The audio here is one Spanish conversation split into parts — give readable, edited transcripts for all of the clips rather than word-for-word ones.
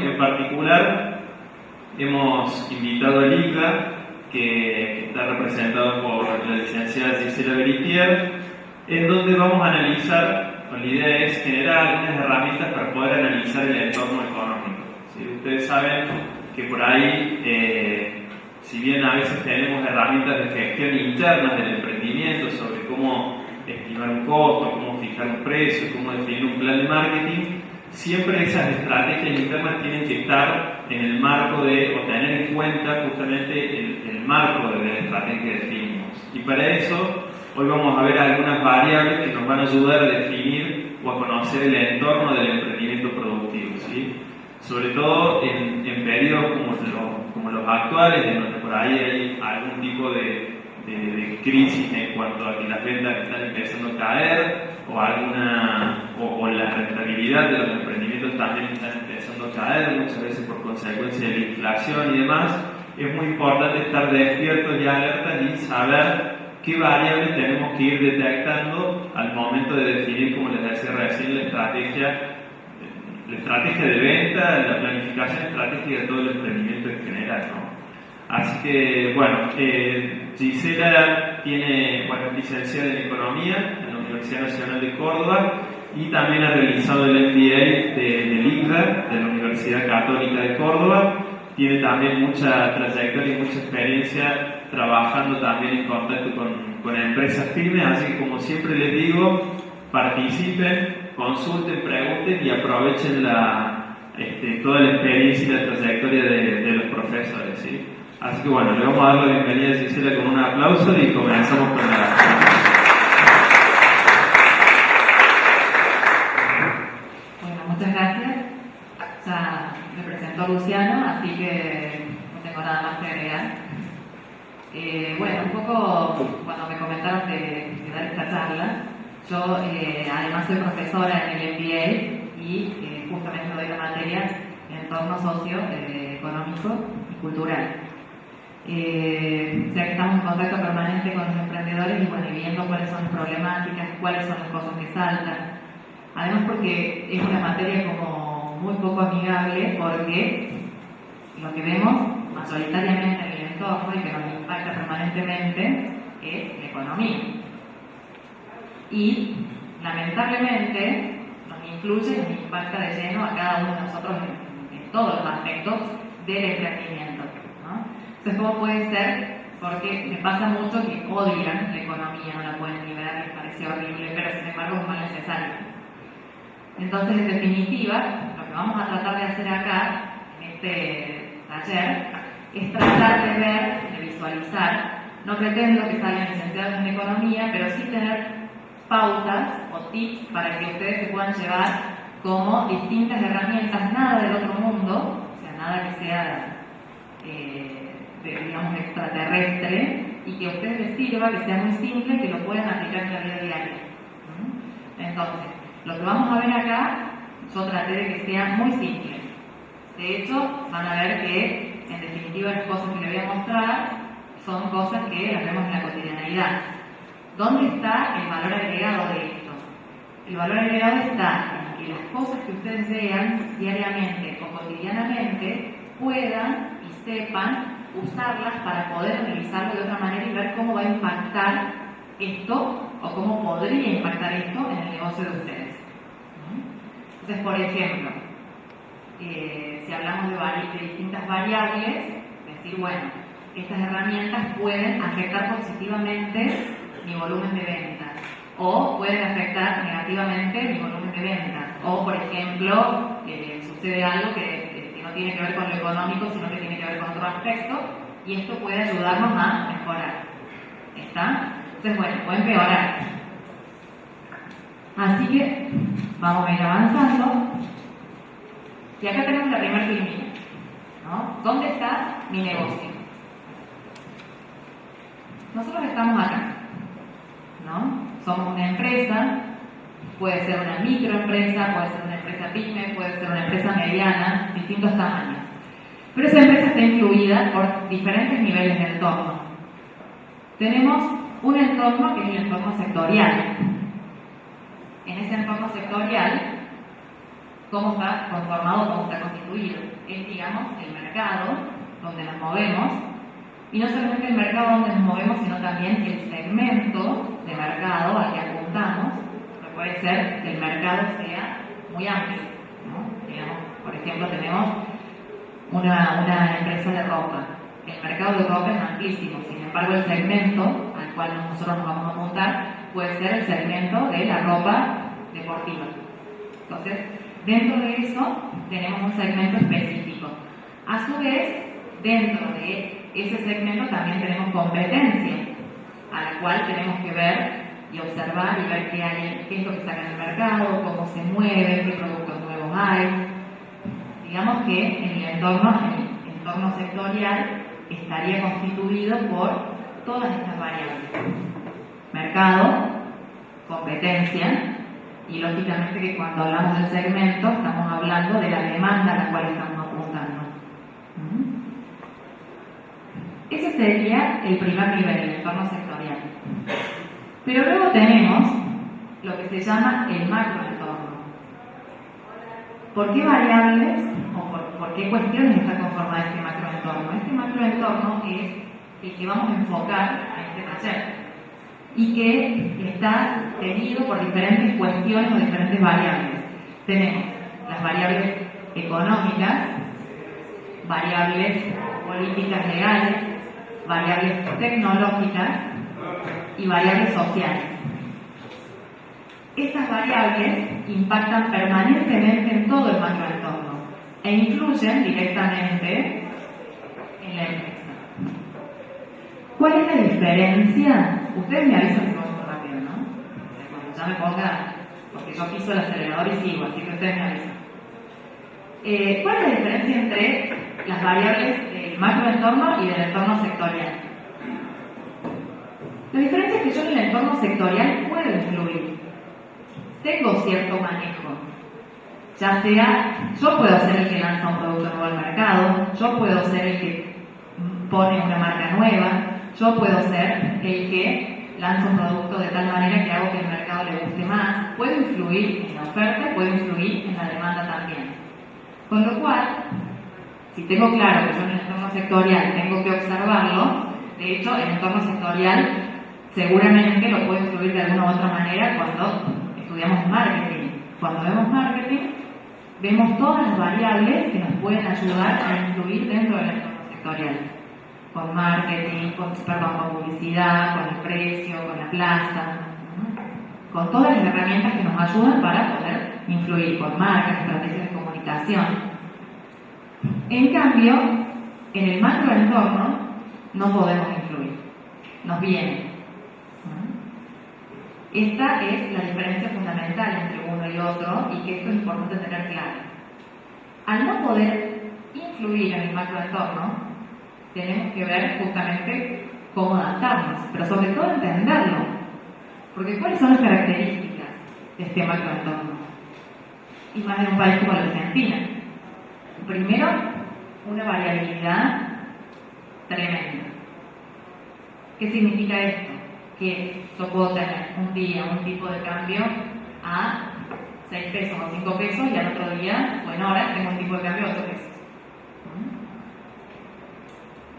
en particular hemos invitado a ICDA, que está representado por la licenciada Gisela Beritier, en donde vamos a analizar, la idea es generar algunas herramientas para poder analizar el entorno económico. ¿Sí? Ustedes saben que por ahí, si bien a veces tenemos herramientas de gestión internas del emprendimiento sobre cómo estimar un costo, cómo fijar un precio, cómo definir un plan de marketing, siempre esas estrategias internas tienen que estar en el marco de, o tener en cuenta justamente el marco de la estrategia que definimos. Y para eso, hoy vamos a ver algunas variables que nos van a ayudar a definir o a conocer el entorno del emprendimiento productivo, ¿sí? Sobre todo en periodos como los actuales, en donde por ahí hay algún tipo de crisis en cuanto a que las ventas están empezando a caer, o la rentabilidad de los emprendimientos también están empezando a caer, muchas veces por consecuencia de la inflación y demás. Es muy importante estar despiertos y alertas y saber qué variables tenemos que ir detectando al momento de definir, como les decía recién, la estrategia de venta, la planificación estratégica de todo el emprendimiento en general, ¿no? Así que, bueno, Gisela es licenciada en Economía en la Universidad Nacional de Córdoba y también ha realizado el MBA del ICDA, de la Universidad Católica de Córdoba. Tiene también mucha trayectoria y mucha experiencia trabajando también en contacto con empresas pymes, así que, como siempre les digo, participen, consulten, pregunten y aprovechen toda la experiencia y la trayectoria de los profesores, ¿sí? Así que bueno, le vamos a dar la bienvenida a Gisela con un aplauso y comenzamos con la... Bueno, muchas gracias. Ya me presentó Luciano, así que no tengo nada más que agregar. Un poco cuando me comentaron de dar esta charla, yo además soy profesora en el MBA y justamente doy la materia en entorno socioeconómico y cultural. O sea que estamos en contacto permanente con los emprendedores y viendo cuáles son las problemáticas, cuáles son las cosas que saltan. Además porque es una materia como muy poco amigable, porque lo que vemos mayoritariamente en el entorno y que nos impacta permanentemente es la economía. Y lamentablemente nos influye y nos impacta de lleno a cada uno de nosotros en todos los aspectos del emprendimiento, ¿no? Entonces, ¿cómo puede ser? Porque me pasa mucho que odian la economía, no la pueden liberar, les parece horrible, pero sin embargo es mal necesario. Entonces, en definitiva, lo que vamos a tratar de hacer acá, en este taller, es tratar de ver, de visualizar. No pretendo que salgan licenciados en economía, pero sí tener pautas o tips para que ustedes se puedan llevar como distintas herramientas, nada del otro mundo, o sea, nada que sea digamos extraterrestre, y que a ustedes les sirva, que sea muy simple, que lo puedan aplicar en la vida diaria. Entonces, lo que vamos a ver acá, yo traté de que sea muy simple. De hecho, van a ver que, en definitiva, las cosas que les voy a mostrar son cosas que las vemos en la cotidianeidad. ¿Dónde está el valor agregado de esto? El valor agregado está en que las cosas que ustedes vean diariamente o cotidianamente puedan y sepan usarlas para poder analizarlo de otra manera y ver cómo va a impactar esto o cómo podría impactar esto en el negocio de ustedes. Entonces, por ejemplo, si hablamos de distintas variables, decir, bueno, estas herramientas pueden afectar positivamente mi volumen de ventas o pueden afectar negativamente mi volumen de ventas, o por ejemplo sucede algo que no tiene que ver con lo económico, sino que tiene que ver con otro aspecto, y esto puede ayudarnos a mejorar. ¿Está? Entonces, bueno, o empeorar. Así que vamos a ir avanzando, y acá tenemos la primera línea, ¿no? ¿Dónde está mi negocio? Nosotros estamos acá, ¿no? Somos una empresa, puede ser una microempresa, puede ser una empresa pyme, puede ser una empresa mediana, distintos tamaños. Pero esa empresa está influida por diferentes niveles de entorno. Tenemos un entorno que es el entorno sectorial. En ese entorno sectorial cómo está conformado, cómo está constituido. Es, digamos, el mercado donde nos movemos, y no solamente el mercado donde nos movemos, sino también el segmento de mercado al que apuntamos, que puede ser que el mercado sea muy amplio, ¿no? Digamos, por ejemplo, tenemos una empresa de ropa. El mercado de ropa es amplísimo, sin embargo, el segmento al cual nosotros nos vamos a apuntar puede ser el segmento de la ropa deportiva. Entonces, dentro de eso tenemos un segmento específico. A su vez, dentro de ese segmento también tenemos competencia, a la cual tenemos que ver y observar y ver qué es lo que está en el mercado, cómo se mueve, qué productos nuevos hay. Digamos que el entorno sectorial estaría constituido por todas estas variables: mercado, competencia, y lógicamente que cuando hablamos del segmento estamos hablando de la demanda a la cual estamos apuntando. Ese sería el primer nivel, el entorno sectorial. Pero luego tenemos lo que se llama el macroentorno. ¿Por qué variables o por qué cuestiones está conformado este macroentorno? Este macroentorno es el que vamos a enfocar a este taller y que está tenido por diferentes cuestiones o diferentes variables. Tenemos las variables económicas, variables políticas legales, variables tecnológicas y variables sociales. Estas variables impactan permanentemente en todo el macroentorno e influyen directamente en la empresa. ¿Cuál es la diferencia? Ustedes me avisan si vamos muy rápido, ¿no? Cuando ya me ponga, porque yo piso el acelerador y sigo, así que ustedes me avisan. ¿Cuál es la diferencia entre las variables del macroentorno y del entorno sectorial? La diferencia es que yo en el entorno sectorial puedo influir. Tengo cierto manejo. Ya sea, yo puedo ser el que lanza un producto nuevo al mercado, yo puedo ser el que pone una marca nueva, yo puedo ser el que lanza un producto de tal manera que hago que el mercado le guste más. Puedo influir en la oferta, puedo influir en la demanda también. Con lo cual, si tengo claro que yo en el entorno sectorial tengo que observarlo, de hecho, el entorno sectorial seguramente lo puedo influir de alguna u otra manera cuando estudiamos marketing. Cuando vemos marketing, vemos todas las variables que nos pueden ayudar a influir dentro del entorno sectorial. Con marketing, con publicidad, con el precio, con la plaza, con todas las herramientas que nos ayudan para poder influir, con marcas, estrategias de comunicación. En cambio, en el macroentorno no podemos influir, nos viene. Esta es la diferencia fundamental entre uno y otro, y que esto es importante tener claro. Al no poder influir en el macroentorno, tenemos que ver justamente cómo adaptarnos, pero sobre todo entenderlo. Porque ¿cuáles son las características de este macroentorno? Y más en un país como la Argentina. Primero, una variabilidad tremenda. ¿Qué significa esto? Que yo puedo tener un día un tipo de cambio a 6 pesos o 5 pesos y al otro día o en horas tengo un tipo de cambio a 8 pesos.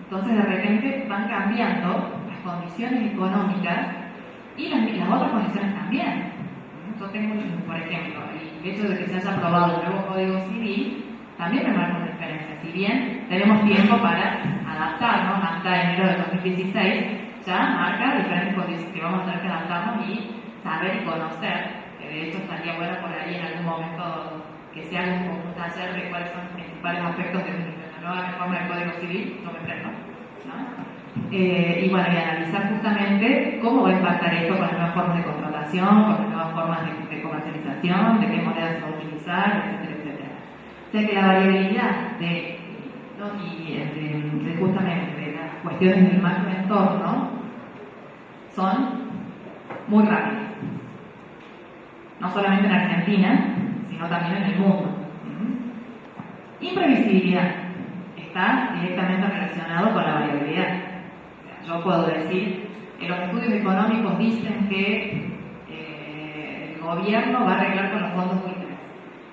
Entonces de repente van cambiando las condiciones económicas y las otras condiciones también. Yo tengo, por ejemplo, el hecho de que se haya aprobado el nuevo Código Civil también me marca una diferencia. Si bien tenemos tiempo para adaptarnos, hasta enero de 2016 ya marca diferentes condiciones que vamos a tener que adaptarnos y saber y conocer, que de hecho estaría bueno por ahí en algún momento que se haga un taller de cuáles son los principales aspectos de la nueva reforma del Código Civil, no me prendo, ¿no? Y bueno, y analizar justamente cómo va a impactar esto con las nuevas formas de contratación, con las nuevas formas de comercialización, de qué moneda se va a utilizar, etcétera, etcétera. O sea que la variabilidad de justamente de las cuestiones del macroentorno son muy rápidas. No solamente en Argentina, sino también en el mundo. Imprevisibilidad está directamente relacionado con la variabilidad. O sea, yo puedo decir, los estudios económicos dicen que el gobierno va a arreglar con los fondos buitres,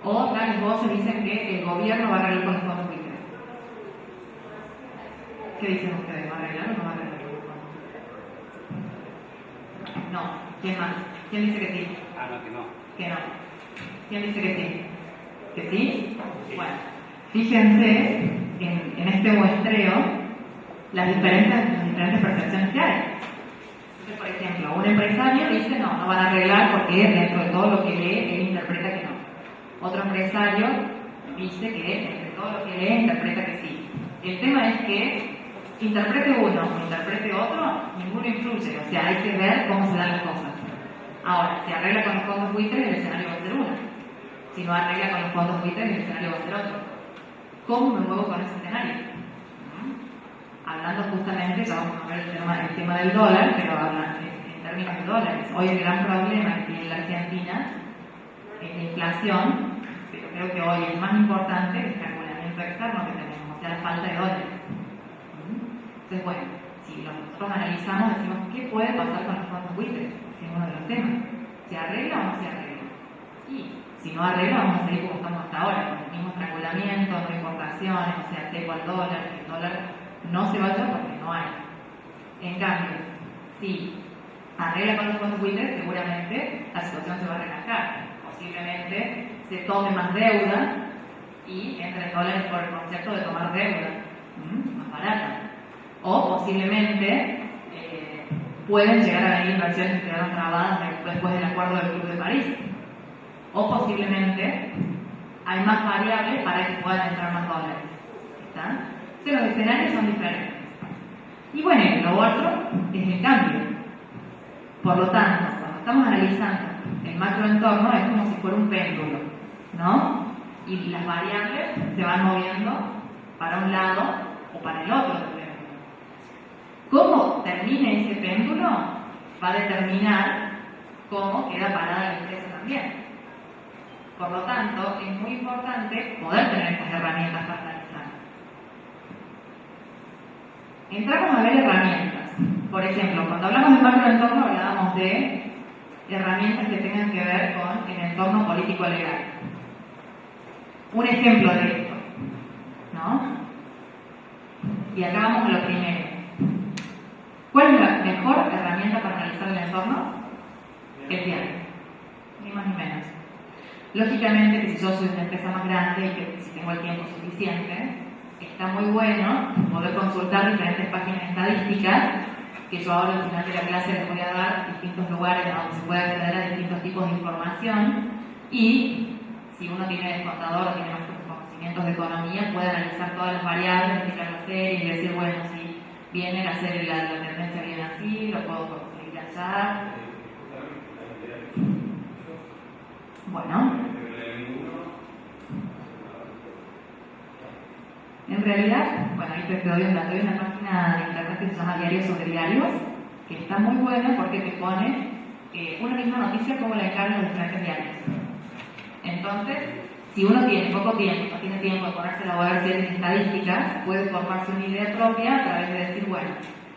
o tales voces dicen que el gobierno va a arreglar con los fondos buitres. ¿Qué dicen ustedes? ¿Va a arreglar o no va a arreglar con los fondos? No. ¿Quién más? ¿Quién dice que sí? No, que no. Que no. ¿Quién dice que sí? ¿Que sí? Bueno, fíjense en este muestreo las diferentes percepciones que hay. Entonces, por ejemplo, un empresario dice no van a arreglar porque dentro de todo lo que lee, él interpreta que no. Otro empresario dice que dentro de todo lo que lee, interpreta que sí. El tema es que interprete uno o interprete otro, ninguno influye, o sea, hay que ver cómo se dan las cosas. Ahora, si arregla con los fondos buitres, el escenario va a ser uno. Si no arregla con los fondos buitres, el escenario va a ser otro. ¿Cómo me muevo con ese escenario? Hablando justamente, ya vamos a ver el tema del dólar, pero en términos de dólares. Hoy el gran problema que tiene la Argentina es la inflación, pero creo que hoy el más importante es el estrangulamiento externo que tenemos, o sea, la falta de dólares. Entonces, bueno, si nosotros analizamos, decimos, ¿qué puede pasar con los fondos buitres? Que es uno de los temas. ¿Se arregla o no se arregla? Y si no arregla, vamos a seguir como estamos hasta ahora, con el mismo estrangulamiento, no importaciones, o sea, cepo al dólar, que el dólar no se vaya porque no hay. En cambio, si arregla con los fondos buitres, seguramente la situación se va a relajar. Posiblemente se tome más deuda y entre el dólar por el concepto de tomar deuda más barata. O posiblemente pueden llegar a venir inversiones que quedaron trabadas después del acuerdo del Club de París. O posiblemente hay más variables para que puedan entrar más dólares. ¿Está? Entonces los escenarios son diferentes. Y bueno, lo otro es el cambio. Por lo tanto, cuando estamos analizando el macroentorno es como si fuera un péndulo, ¿no? Y las variables se van moviendo para un lado o para el otro del péndulo. Cómo termine ese péndulo va a determinar cómo queda parada la empresa también. Por lo tanto, es muy importante poder tener estas herramientas para analizar. Entramos a ver herramientas. Por ejemplo, cuando hablamos de macroentorno hablábamos de herramientas que tengan que ver con el entorno político-legal. Un ejemplo de esto, ¿no? Y acá vamos a lo primero. ¿Cuál es la mejor herramienta para analizar el entorno? El diario, ni más ni menos. Lógicamente, que si yo soy una empresa más grande y que si tengo el tiempo suficiente, está muy bueno poder consultar diferentes páginas estadísticas, que yo ahora al final de la clase les voy a dar distintos lugares donde se puede acceder a distintos tipos de información y si uno tiene descontador o tiene más conocimientos de economía, puede analizar todas las variables, explicar la serie y decir, bueno, si viene la serie, la tendencia viene así, lo puedo conseguir allá. Bueno, en realidad, bueno, ahí te doy una página de internet que se llama Diarios sobre Diarios, que está muy buena porque te pone una misma noticia como la encargan los diferentes diarios. Entonces, si uno tiene poco tiempo, no tiene tiempo de ponerse a elaborar series estadísticas, puede formarse una idea propia a través de decir, bueno,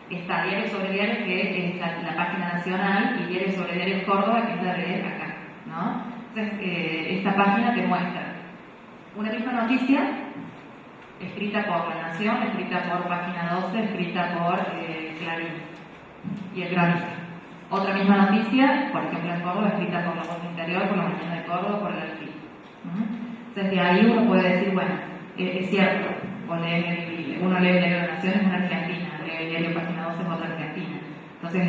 está Diarios sobre Diarios, que es la página nacional, y Diarios sobre Diarios Córdoba, que es la de acá, ¿no? Entonces, esta página te muestra una misma noticia, escrita por La Nación, escrita por Página 12, escrita por Clarín y El Granito. Otra misma noticia, por ejemplo en Córdoba, escrita por La Voz del Interior, por La Mañana de Córdoba, por El Alfil. Entonces de ahí uno puede decir, bueno, es cierto, uno lee el diario de la Nación, es una argentina, lee el diario Página 12, es otra argentina. Entonces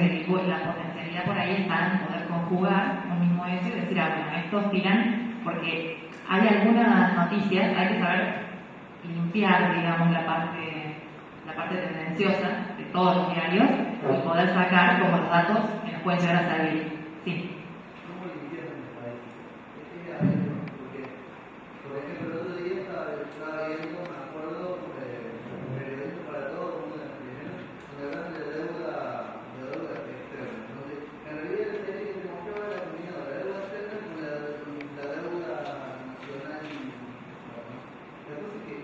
la potencialidad por ahí está en poder conjugar un mismo hecho y decir, bueno, estos tiran, porque hay algunas noticias, hay que saber limpiar, digamos, la parte tendenciosa de todos los diarios y poder sacar como los datos que nos pueden llegar a servir. Sí. ¿Cómo limpiar en el país? Porque, por ejemplo, el otro día estaba viendo, me acuerdo, periodismo para todos, uno de los primeros, donde hablan de deuda externa. Entonces, en realidad la serie que se mostraba era combinada la deuda externa con la deuda nacional. La cosa es que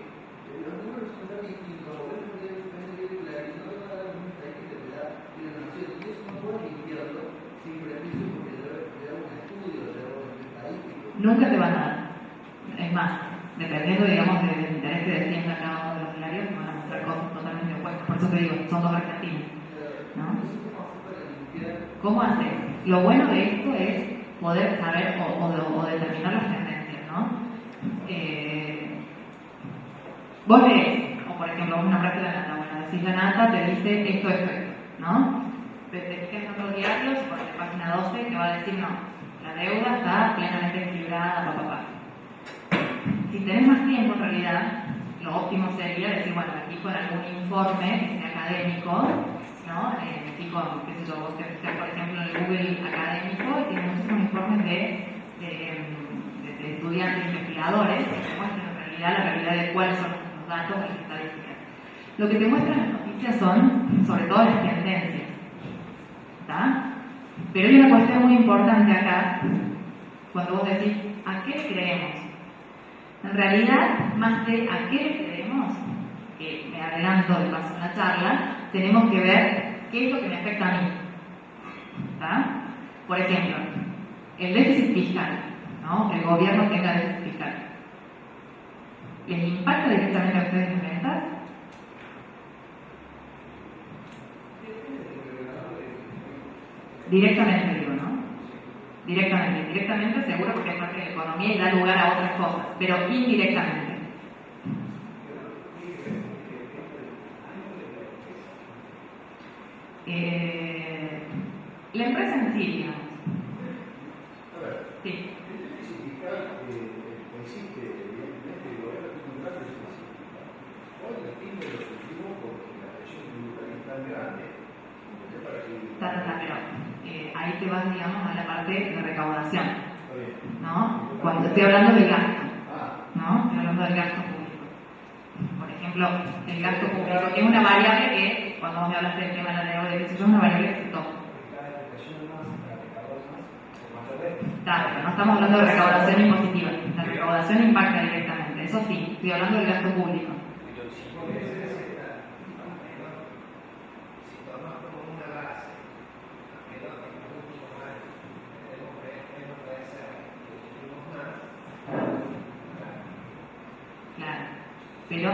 los números son tan distintos, o bueno, no te va a dar una estadística que te da la nación, y eso no puedes limpiarlo sin prejuicio porque te da un estudio, te da un estadístico. Nunca te van a dar. Es más, dependiendo, digamos, del interés que defienda cada uno de los diarios, van a mostrar cosas totalmente opuestas. Por eso te digo, son dos argentinos, ¿no? ¿Cómo haces? Lo bueno de esto es poder saber o determinar las tendencias, ¿no? Vos lees, o por ejemplo, vos nombraste la nata, bueno, decís la nata, te dice esto, ¿no? Te fijas en otros diarios, por la página 12, te va a decir, no, la deuda está plenamente equilibrada, papá. Si tenés más tiempo, en realidad, lo óptimo sería decir, bueno, aquí con algún informe que sea académico, ¿no? Aquí con, qué sé yo, vos te fijas, por ejemplo, en el Google académico, y tiene muchísimos informes de estudiantes investigadores que te muestran en realidad la realidad de cuáles son los datos y las estadísticas. Lo que te muestran las noticias son, sobre todo, las tendencias. ¿Está? Pero hay una cuestión muy importante acá, cuando vos decís, ¿a qué le creemos? En realidad, más de a qué le creemos, que me adelanto de paso en la charla, tenemos que ver qué es lo que me afecta a mí. ¿Está? Por ejemplo, el déficit fiscal, ¿no? Que el gobierno tenga déficit fiscal. ¿Les impacta directamente a ustedes en ventas? Directamente, digo, ¿no? Directamente seguro porque es parte de la economía y da lugar a otras cosas, pero indirectamente. La empresa en sí, digamos. Sí. El déficit fiscal existe, evidentemente, el gobierno tiene un gran déficit fiscal. Hoy el PIB lo sentimos porque la presión tributaria es tan grande. Pero ahí te vas, digamos, a la parte de recaudación, ¿no? Cuando estoy hablando del gasto, ¿no? Estoy hablando del gasto público. Por ejemplo, el gasto público es una variable que, cuando vos me hablaste del tema de la deuda, es una variable que se toma. Claro, pero no estamos hablando de recaudación impositiva. La recaudación impacta directamente, eso sí, estoy hablando del gasto público. Claro, pero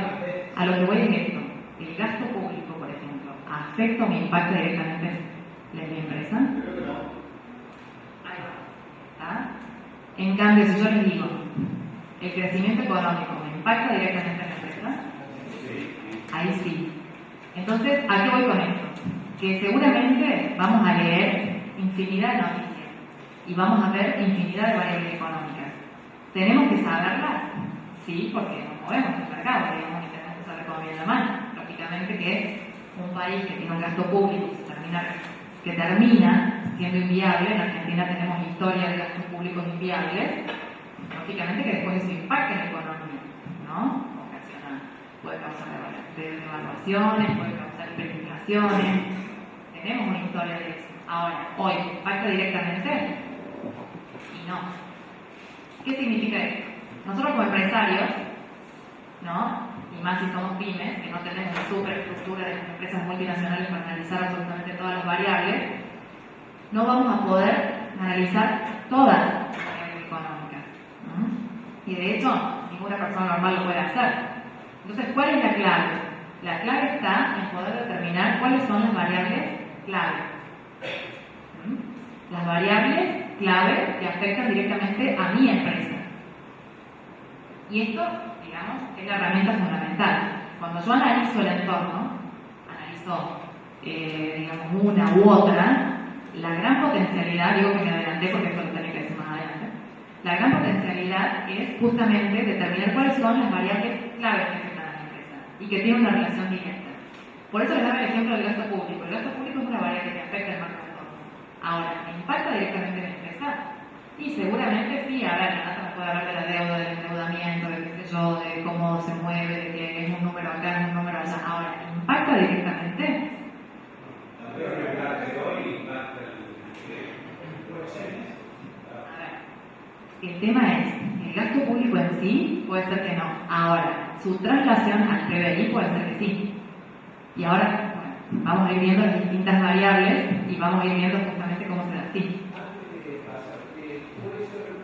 a lo que voy es esto: el gasto público, por ejemplo, ¿afecta o me impacta directamente en mi empresa? Ahí va. ¿Está? En cambio, si yo les digo, el crecimiento económico me impacta directamente en la empresa, ahí sí. Entonces, ¿a qué voy con esto? Que seguramente vamos a leer infinidad de noticias y vamos a ver infinidad de variables económicas. ¿Tenemos que saberlas? Sí, porque nos movemos en el mercado, digamos, y tenemos que saber cómo viene la mano. Lógicamente que un país que tiene un gasto público que termina siendo inviable, en Argentina tenemos historia de gastos públicos inviables, lógicamente que después eso impacta en la economía, ¿no? Puede causar devaluaciones, puede causar hiperinflaciones, tenemos una historia de eso. Ahora, hoy, ¿impacta directamente? Y no. ¿Qué significa esto? Nosotros como empresarios, ¿no? Y más si somos pymes, que no tenemos una superestructura de empresas multinacionales para analizar absolutamente todas las variables, no vamos a poder analizar todas las variables económicas, ¿no? Y de hecho, ninguna persona normal lo puede hacer. Entonces, ¿cuál es la clave? La clave está en poder determinar cuáles son las variables clave. Las variables clave que afectan directamente a mi empresa. Y esto, digamos, es la herramienta fundamental. Cuando yo analizo el entorno, analizo, digamos, una u otra, la gran potencialidad, digo que me adelanté porque esto lo tenía que decir más adelante, la gran potencialidad es justamente determinar cuáles son las variables claves que afectan a la empresa y que tienen una relación directa. Por eso les daba el ejemplo del gasto público. El gasto público es una variable que afecta el macroentorno. Ahora, ¿impacta directamente en la empresa? Y seguramente sí. A ver, Renata me puede hablar de la deuda, del endeudamiento, de qué sé yo, de cómo se mueve, de que es un número acá, es un número allá. Ahora, ¿impacta directamente? El tema es, el gasto público en sí puede ser que no. Ahora, su traslación al PBI puede ser que sí. Y ahora, bueno, vamos a ir viendo las distintas variables y vamos a ir viendo justamente cómo se da así. Puede ser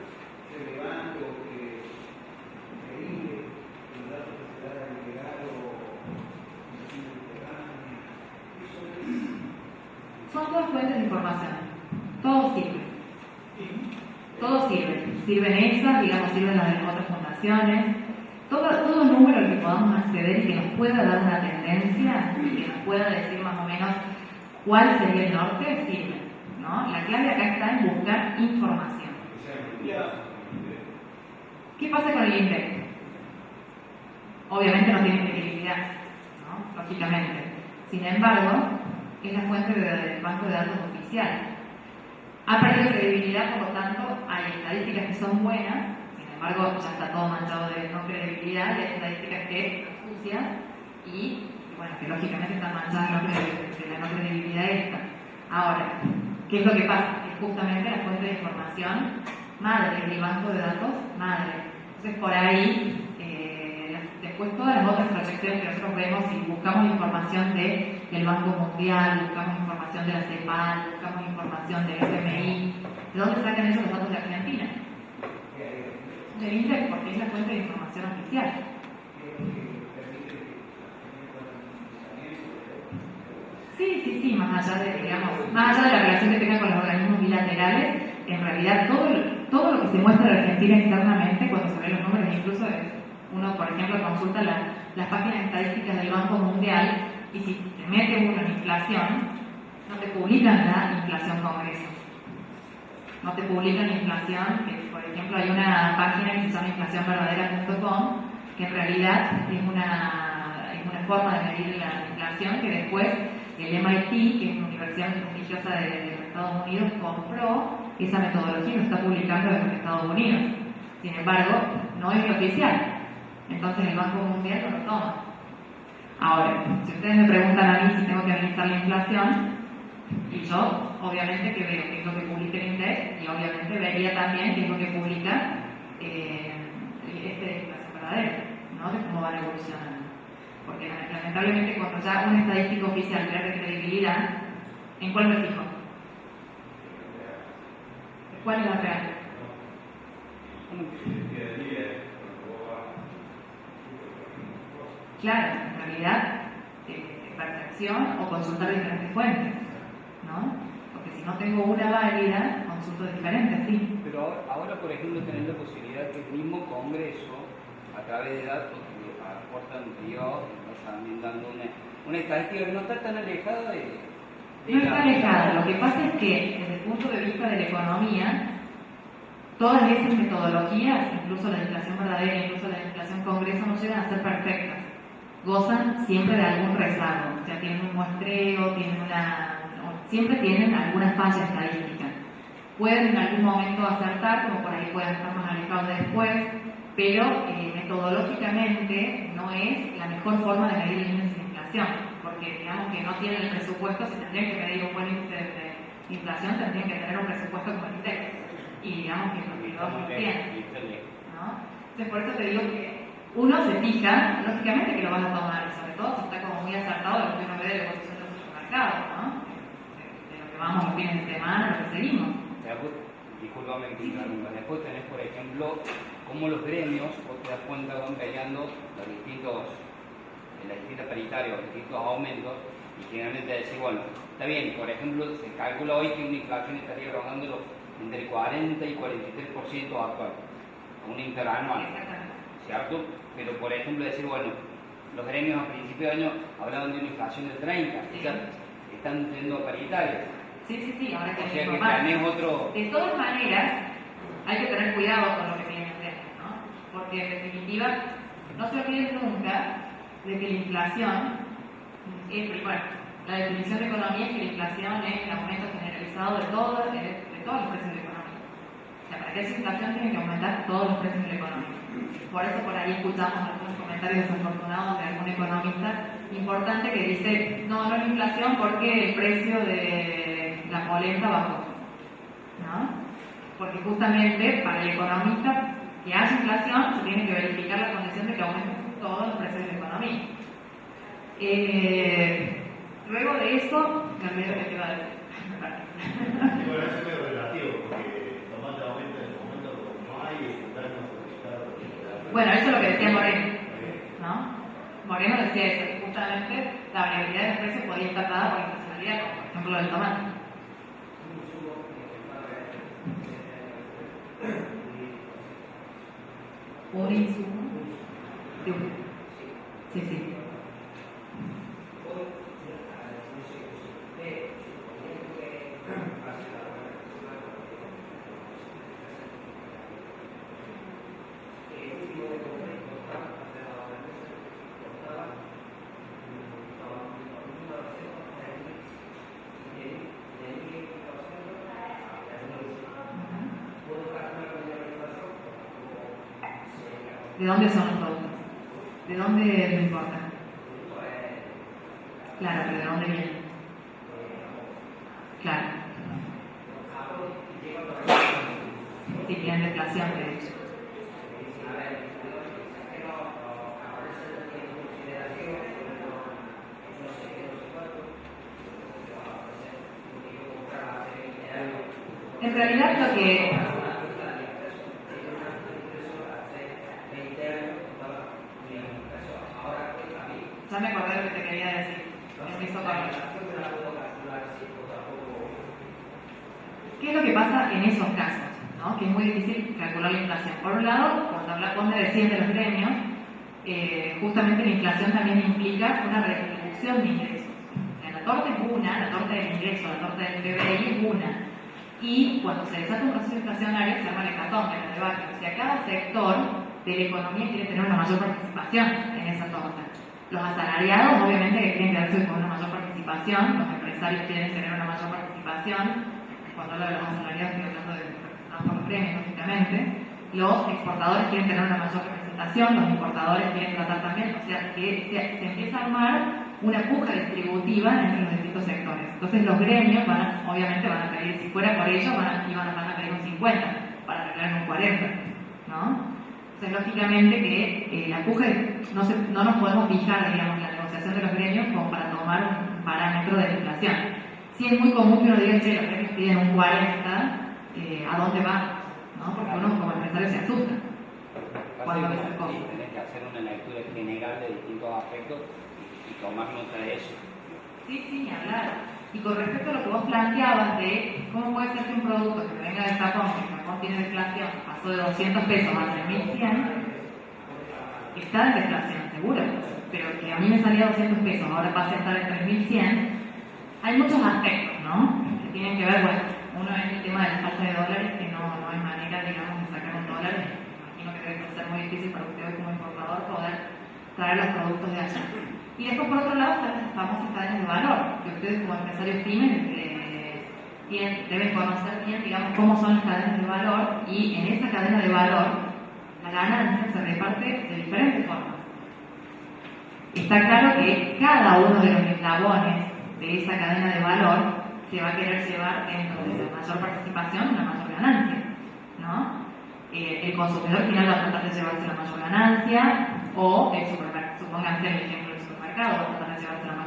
relevante o que todas fuentes de información. Todo sirve. Todo sirve. Sirven esas, digamos, sirven las de las otras fundaciones. Todo número al que podamos acceder y que nos pueda dar una tendencia, y que nos pueda decir más o menos cuál sería el norte, sirve, ¿no? La clave acá está en buscar información. ¿Qué pasa con el INDEC? Obviamente no tiene credibilidad, ¿no? Lógicamente. Sin embargo, es la fuente del banco de datos oficial. Ha perdido credibilidad, por lo tanto, hay estadísticas que son buenas, sin embargo, ya está todo manchado de no credibilidad, y hay estadísticas que son sucias y, bueno, que lógicamente están manchadas de la no credibilidad esta. Ahora, ¿qué es lo que pasa? Es justamente la fuente de información madre, el banco de datos madre. Entonces, por ahí, después todas las otras proyecciones que nosotros vemos, si buscamos información del Banco Mundial, buscamos información de la CEPAL, buscamos información del FMI, ¿de dónde sacan ellos los datos de Argentina? Del INDEC, porque es la fuente de información oficial. Sí, más allá de, digamos, más allá de la relación que tengan con los organismos bilaterales, en realidad todo lo que se muestra de Argentina externamente, cuando se ven los números, incluso uno, por ejemplo, consulta las páginas estadísticas del Banco Mundial, y si se mete uno en inflación, no te publican la inflación Congreso. No te publican inflación, que por ejemplo hay una página que se llama inflacionverdadera.com, que en realidad es una forma de medir la inflación que después el MIT, que es una universidad prestigiosa de los Estados Unidos, compró esa metodología y lo está publicando en los Estados Unidos. Sin embargo, no es el oficial. Entonces el Banco Mundial no lo toma. Ahora, si ustedes me preguntan a mí si tengo que analizar la inflación, y yo obviamente que veo qué es lo que publica el INDEC, y obviamente vería también qué es lo que publica inflación verdadera, ¿no? De cómo van evolucionando. Porque lamentablemente cuando ya una estadística oficial pierde credibilidad, ¿en cuál me fijo? ¿Cuál es la real? Claro, en realidad, percepción o consultar diferentes fuentes, ¿no? Porque si no tengo una válida, consulto diferentes, sí. Pero ahora, por ejemplo, tener la posibilidad que el mismo Congreso, a través de datos que aportan privados, nos también dando una estadística que no está tan alejada de no está alejada. Lo que pasa es que, desde el punto de vista de la economía, todas esas metodologías, incluso la inflación verdadera, incluso la inflación Congreso, no llegan a ser perfectas. Gozan siempre de algún rezago, o sea, tienen un muestreo, siempre tienen alguna falla estadística. Pueden en algún momento acertar, como por ahí pueden estar más alejados después, pero metodológicamente no es la mejor forma de medir el índice de inflación, porque digamos que no tienen el presupuesto. Si tendrían que medir un buen índice de inflación, tendrían que tener un presupuesto como el INDEC, y digamos que los privados no tienen, ¿no? Entonces, por eso te digo que uno se fija, lógicamente que lo vas a tomar, sobre todo si está como muy acertado de lo que uno ve de la evolución de los supermercados, ¿no? De lo que vamos los fines de semana, lo que seguimos. Disculpame que interrumpa. Después tenés, por ejemplo, cómo los gremios, vos te das cuenta, van peleando las distintas paritarias, los distintos aumentos, y generalmente decís, bueno, está bien, por ejemplo, se calcula hoy que una inflación estaría rondando entre el 40 y 43% actual, una interanual, ¿cierto? Pero, por ejemplo, decir, bueno, los gremios a principio de año hablaban de una inflación del 30%, sí. Ya están siendo paritarias. Sí, ahora que o sea que tenés otro... De todas maneras, hay que tener cuidado con lo que viene a hacer, ¿no? Porque en definitiva, no se olviden nunca de que la inflación es, bueno, la definición de economía es que la inflación es el aumento generalizado de todos los precios de la economía. O sea, para que esa inflación tiene que aumentar todos los precios de la economía. Por eso por ahí escuchamos algunos comentarios desafortunados de algún economista importante que dice, no es inflación porque el precio de la polenta bajó, ¿no? Porque justamente para el economista que haya inflación se tiene que verificar la condición de que aumenten todos los precios de la economía. Luego de eso, cambié lo que te iba a decir. Bueno, eso es medio relativo, porque el tomate aumenta en su momento como no hay, y el plátano se. Bueno, eso es lo que decía Moreno, ¿no? Moreno decía eso, que justamente la variabilidad de los precios podía estar dada por la estacionalidad, como por ejemplo lo del tomate. Un insumo. Sí, sí. ¿De dónde son los productos? ¿De dónde lo importan? Claro, pero ¿de dónde vienen? Claro. Sí, tienen deflación, de hecho. En realidad lo que... Ya me acordé de lo que te quería decir. Empiezo con... ¿Qué es lo que pasa en esos casos? ¿No? Que es muy difícil calcular la inflación. Por un lado, cuando decían de los gremios, justamente la inflación también implica una redistribución de ingresos. La torta es una, la torta del ingreso, la torta del PBI es una. Y cuando se desata un proceso inflacionario se llama el hecatombe, el debate. O sea, cada sector de la economía quiere tener una mayor participación en esa torta. Los asalariados, obviamente, que quieren quedarse con una mayor participación, los empresarios quieren tener una mayor participación. Cuando hablo de los asalariados, estoy hablando de representados por los gremios, lógicamente. Los exportadores quieren tener una mayor representación, los importadores quieren tratar también. O sea, que se empieza a armar una puja distributiva entre los distintos sectores. Entonces, los gremios, obviamente, van a pedir, si fuera por ellos, van a pedir un 50 para arreglar un 40, ¿no? Entonces, lógicamente que la puja, no nos podemos fijar, digamos, la negociación de los gremios como para tomar un parámetro de la inflación. Sí es muy común que uno diga, che, los gremios piden un 40, ¿a dónde va? ¿No? Porque uno como empresario se asusta cuando ves el costo. Tenés que hacer una lectura general de distintos aspectos y tomar nota de eso. Sí, ni hablar. Y con respecto a lo que vos planteabas de cómo puede ser que un producto que venga de Japón, que Japón tiene deflación, pasó de 200 pesos a 3.100, está en deflación, seguro, pero que a mí me salía 200 pesos, ahora pase a estar en 3.100, hay muchos aspectos, ¿no? Que tienen que ver, bueno, uno es el tema de la falta de dólares, que no hay manera, digamos, de sacar un dólar. Me imagino que debe ser muy difícil para ustedes como importador poder traer los productos de allá. Y después, por otro lado, están las famosas cadenas de valor, que ustedes como empresarios pymes deben conocer bien, digamos, cómo son las cadenas de valor, y en esa cadena de valor la ganancia se reparte de diferentes formas. Está claro que cada uno de los eslabones de esa cadena de valor se va a querer llevar dentro de la mayor participación una mayor ganancia, ¿no? El consumidor final va a tratar de llevarse la mayor ganancia, o el supermercado, supónganse el ejemplo del supermercado, va a tratar de llevarse la mayor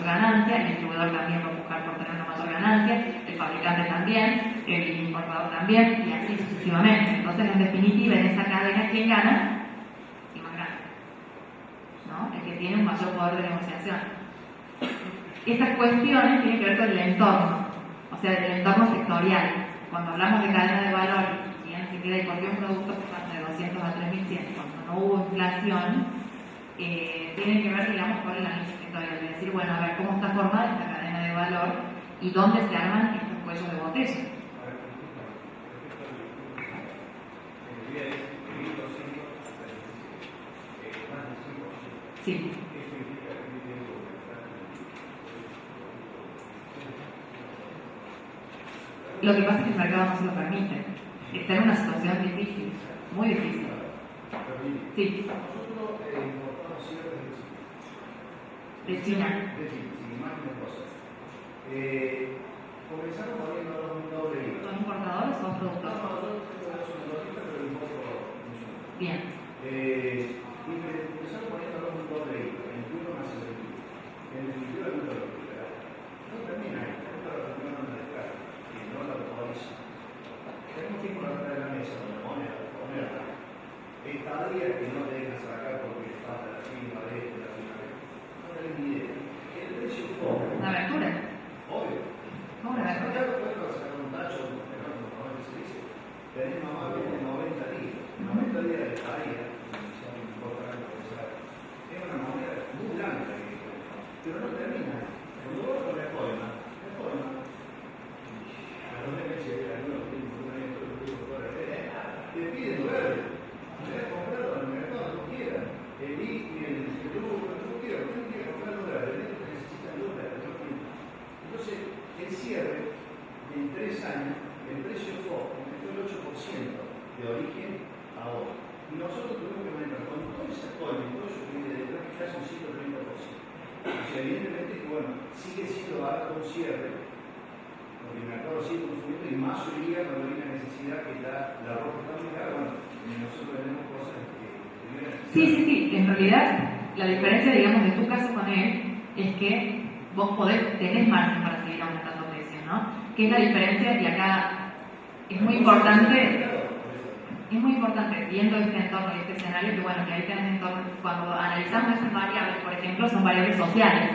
ganancia, el distribuidor también va a buscar por tener una mayor ganancia, el fabricante también, el importador también, y así sucesivamente. Entonces, en definitiva, en esa cadena, ¿quién gana? El más grande, ¿no? El que tiene un mayor poder de negociación. Estas cuestiones tienen que ver con el entorno, o sea, el entorno sectorial. Cuando hablamos de cadena de valor, quién se queda y por qué un producto que pasa de 200 a 3.100, cuando no hubo inflación, tienen que ver, digamos, con el análisis sectorial, de decir, bueno, a ver cómo está formada esta cadena de valor y dónde se arman estos cuellos de botella. Sí. Lo que pasa es que el mercado no se lo permite. Está en una situación difícil, muy difícil. Sí. Nosotros importamos ciertas De China. de China, sin imágenes cosas. Comenzaron poniendo un doble IVA. ¿Son importadores o son productores? Nosotros tenemos un doble IVA, pero el importo mucho. Bien. Y empezaron poniendo un doble IVA, 21 más 61. En definitiva, el mundo lo liberal. No termina ahí, esto lo terminaron de descarga, y no lo autoriza. Tenemos que ir por atrás de la mesa, donde poner estadías que no te dejan sacar porque le falta la firma de esto, la firma de esto. No tenés ni idea. El precio cobra. Una abertura. Obvio. Una abertura. Santiago puede sacar un tacho, pero no se dice. tenemos más de 90 días. 90 días de tarea, son importantes pensar. Es una moneda muy grande, pero no termina. Cuando vos con el poema, a donde me llega, no, te piden verde. Me has comprado en el mercado, no quieras. El grupo no quiero, no quiero comprar dólares, necesitan dólares, no quiero. Entonces, el cierre, en 3 años, el precio aumentó el 8% de origen a hoy. Y nosotros tuvimos que aumentar con todo ese apoyo, todo eso que viene detrás, casi un 130%. O sea, evidentemente que, bueno, sigue siendo barato un cierre, porque el mercado sigue consumiendo y más hoy día cuando hay una necesidad que la ropa está muy cara, bueno, nosotros tenemos cosas que Sí. En realidad, la diferencia, digamos, de tu caso con él es que vos tenés margen para seguir aumentando precios, ¿no? Que es la diferencia, y acá es muy importante, viendo este entorno y este escenario, que bueno, que ahí tenés entorno, cuando analizamos esas variables, por ejemplo, son variables sociales,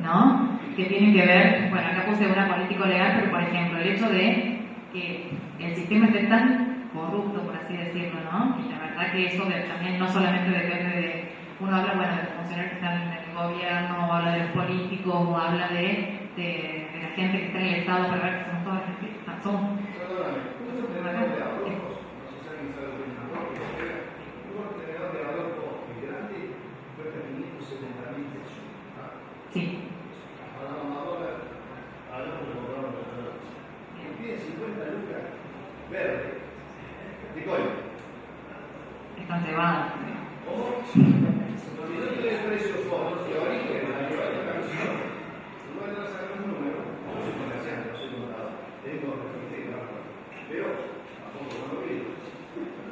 ¿no? Que tienen que ver, bueno, acá puse una político-legal, pero por ejemplo, el hecho de que el sistema esté tan corrupto, por así decirlo, ¿no? Y la verdad que eso también no solamente depende de, uno habla, bueno, de los funcionarios que están en el gobierno, o habla de los políticos, o habla de la gente que está en el Estado, pero que son todas gente, son... Sí. Verde, de coño. Están cebados. ¿Cómo? Si yo te doy precios fondos, de origen, la llevar la canción, tú vas a sacar un número, yo soy comerciante, no soy contador, tengo reflexión, pero a poco no lo vi.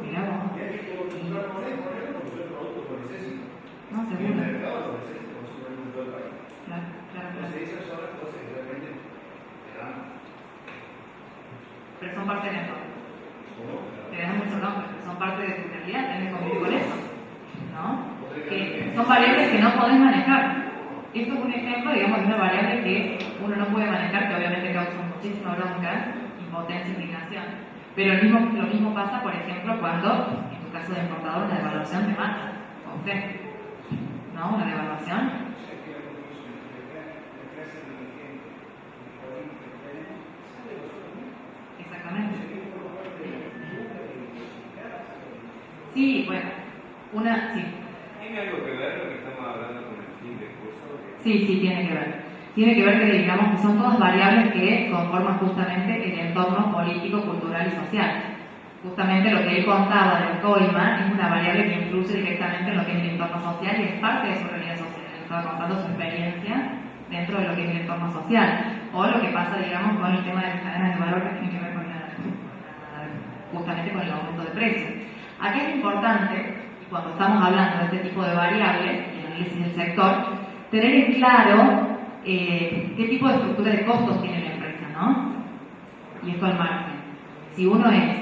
Mirá vos. Y hay que comprar moneda, por ejemplo, porque yo el producto lo necesito. No, Y el seguro. mercado lo necesita, consume en todo el país. Claro. Entonces esas son las cosas que realmente te dan. Pero son parte del entorno. ¿Cómo? Te dan mucho nombre, pero son parte de tu realidad, tenés que convivir con eso, ¿no? Que son variables que no podés manejar. Esto es un ejemplo, digamos, de una variable que uno no puede manejar, que obviamente causa muchísima bronca, impotencia, indignación. Pero lo mismo pasa, por ejemplo, cuando, en tu caso de importador, la devaluación te mata, a usted, ¿no? Una devaluación. Exactamente. Sí, bueno, sí. ¿Tiene algo que ver lo que estamos hablando con el fin de curso? Sí, tiene que ver. Tiene que ver que digamos que son todas variables que conforman justamente el entorno político, cultural y social. Justamente lo que él contaba del coima es una variable que influye directamente en lo que es el entorno social y es parte de su realidad social. Él estaba contando su experiencia dentro de lo que es el entorno social. O lo que pasa, digamos, con el tema de las cadenas de valor que tiene que ver con justamente con el aumento de precios. Acá es importante, cuando estamos hablando de este tipo de variables, el análisis del sector, tener en claro qué tipo de estructura de costos tiene la empresa, ¿no? Y esto al margen. Si uno es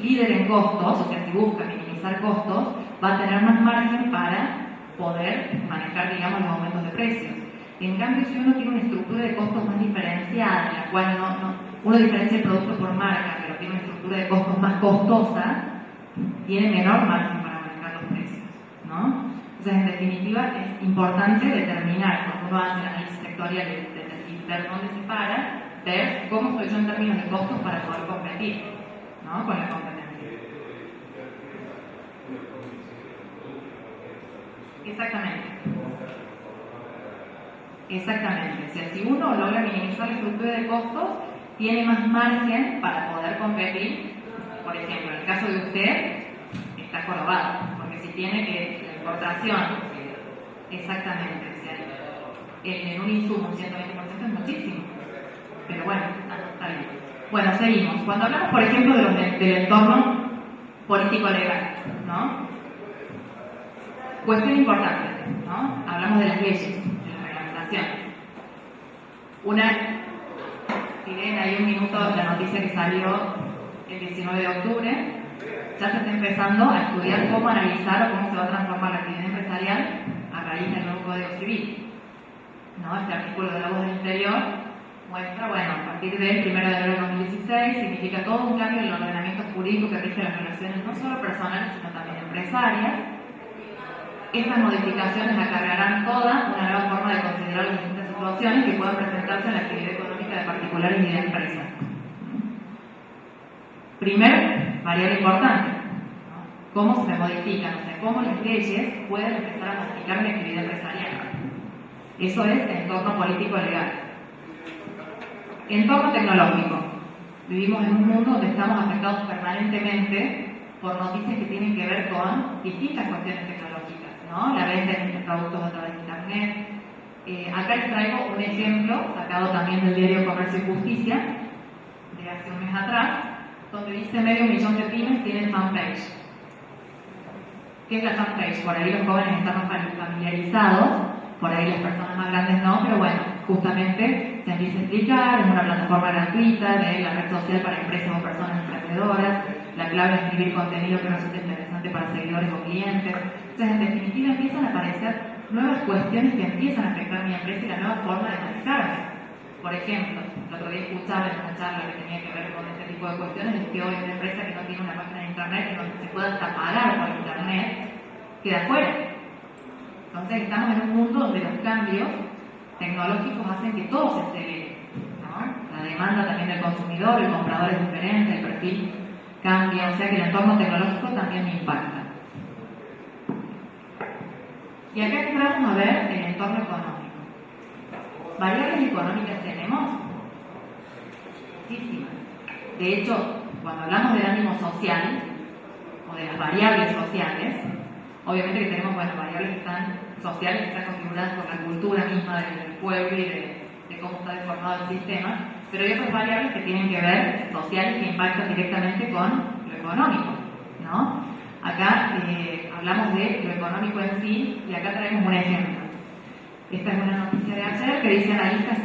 líder en costos, o sea, si busca minimizar costos, va a tener más margen para poder manejar, digamos, los aumentos de precios. En cambio, si uno tiene una estructura de costos más diferenciada, en la cual uno diferencia el producto por marca, pero tiene una estructura de costos más costosa, tiene menor margen para manejar los precios, ¿no? Entonces, en definitiva, es importante determinar, cuando uno hace el análisis sectorial y ver dónde se para, ver cómo estoy yo en términos de costos para poder competir, ¿no? Con la competencia. Exactamente. O sea, si uno logra minimizar la estructura de costos, tiene más margen para poder competir. Por ejemplo, en el caso de usted, está jorobado, porque si tiene que la importación, exactamente, o sea, en un insumo un 120% es muchísimo. Pero bueno, está bien. Bueno, seguimos. Cuando hablamos, por ejemplo, del entorno político-legal, ¿no? Cuestión importante, ¿no? Hablamos de las leyes, de las reglamentaciones. Si ven ahí un minuto la noticia que salió el 19 de octubre, ya se está empezando a estudiar cómo analizar o cómo se va a transformar la actividad empresarial a raíz del nuevo Código Civil, ¿no? Este artículo de la Voz del Interior muestra, bueno, a partir del 1 de enero de 2016 significa todo un cambio en el ordenamiento jurídico que rige las relaciones no solo personales, sino también empresarias. Estas modificaciones acarrearán toda una nueva forma de considerar las distintas situaciones que puedan presentarse en la actividad económica de particulares y de empresas. Primer variable importante, ¿no? Cómo se modifican, o sea, cómo las leyes pueden empezar a modificar la actividad empresarial. Eso es el entorno político legal. Entorno tecnológico. Vivimos en un mundo donde estamos afectados permanentemente por noticias que tienen que ver con distintas cuestiones tecnológicas, ¿no? La venta de productos a través de Internet. Acá les traigo un ejemplo sacado también del diario Comercio y Justicia de hace un mes atrás, donde dice 500.000 de pymes tienen fanpage. ¿Qué es la fanpage? Por ahí los jóvenes están más familiarizados, por ahí las personas más grandes no, pero bueno, justamente se empieza a explicar, es una plataforma gratuita de la red social para empresas o personas emprendedoras, la clave es escribir contenido que resulte interesante para seguidores o clientes. Entonces, en definitiva, empiezan a aparecer nuevas cuestiones que empiezan a afectar a mi empresa y la nueva forma de manejarme. Por ejemplo, el otro día escuchaba en una charla que tenía que ver con este tipo de cuestiones, es que hoy una empresa que no tiene una página de internet, que no se pueda hasta pagar por internet, queda fuera. Entonces estamos en un mundo donde los cambios tecnológicos hacen que todo se acelere, ¿no? La demanda también del consumidor, el comprador es diferente, el perfil cambia, o sea que el entorno tecnológico también me impacta. Y acá entramos a ver el entorno económico. ¿Variables económicas tenemos? Muchísimas. De hecho, cuando hablamos del ánimo social o de las variables sociales, obviamente que tenemos variables que están sociales, que están configuradas por la cultura misma del pueblo y de cómo está deformado el sistema, pero hay otras variables que tienen que ver sociales que impactan directamente con lo económico, ¿no? Acá hablamos de lo económico en sí y acá traemos un ejemplo. Esta es una noticia de ayer que dice analistas,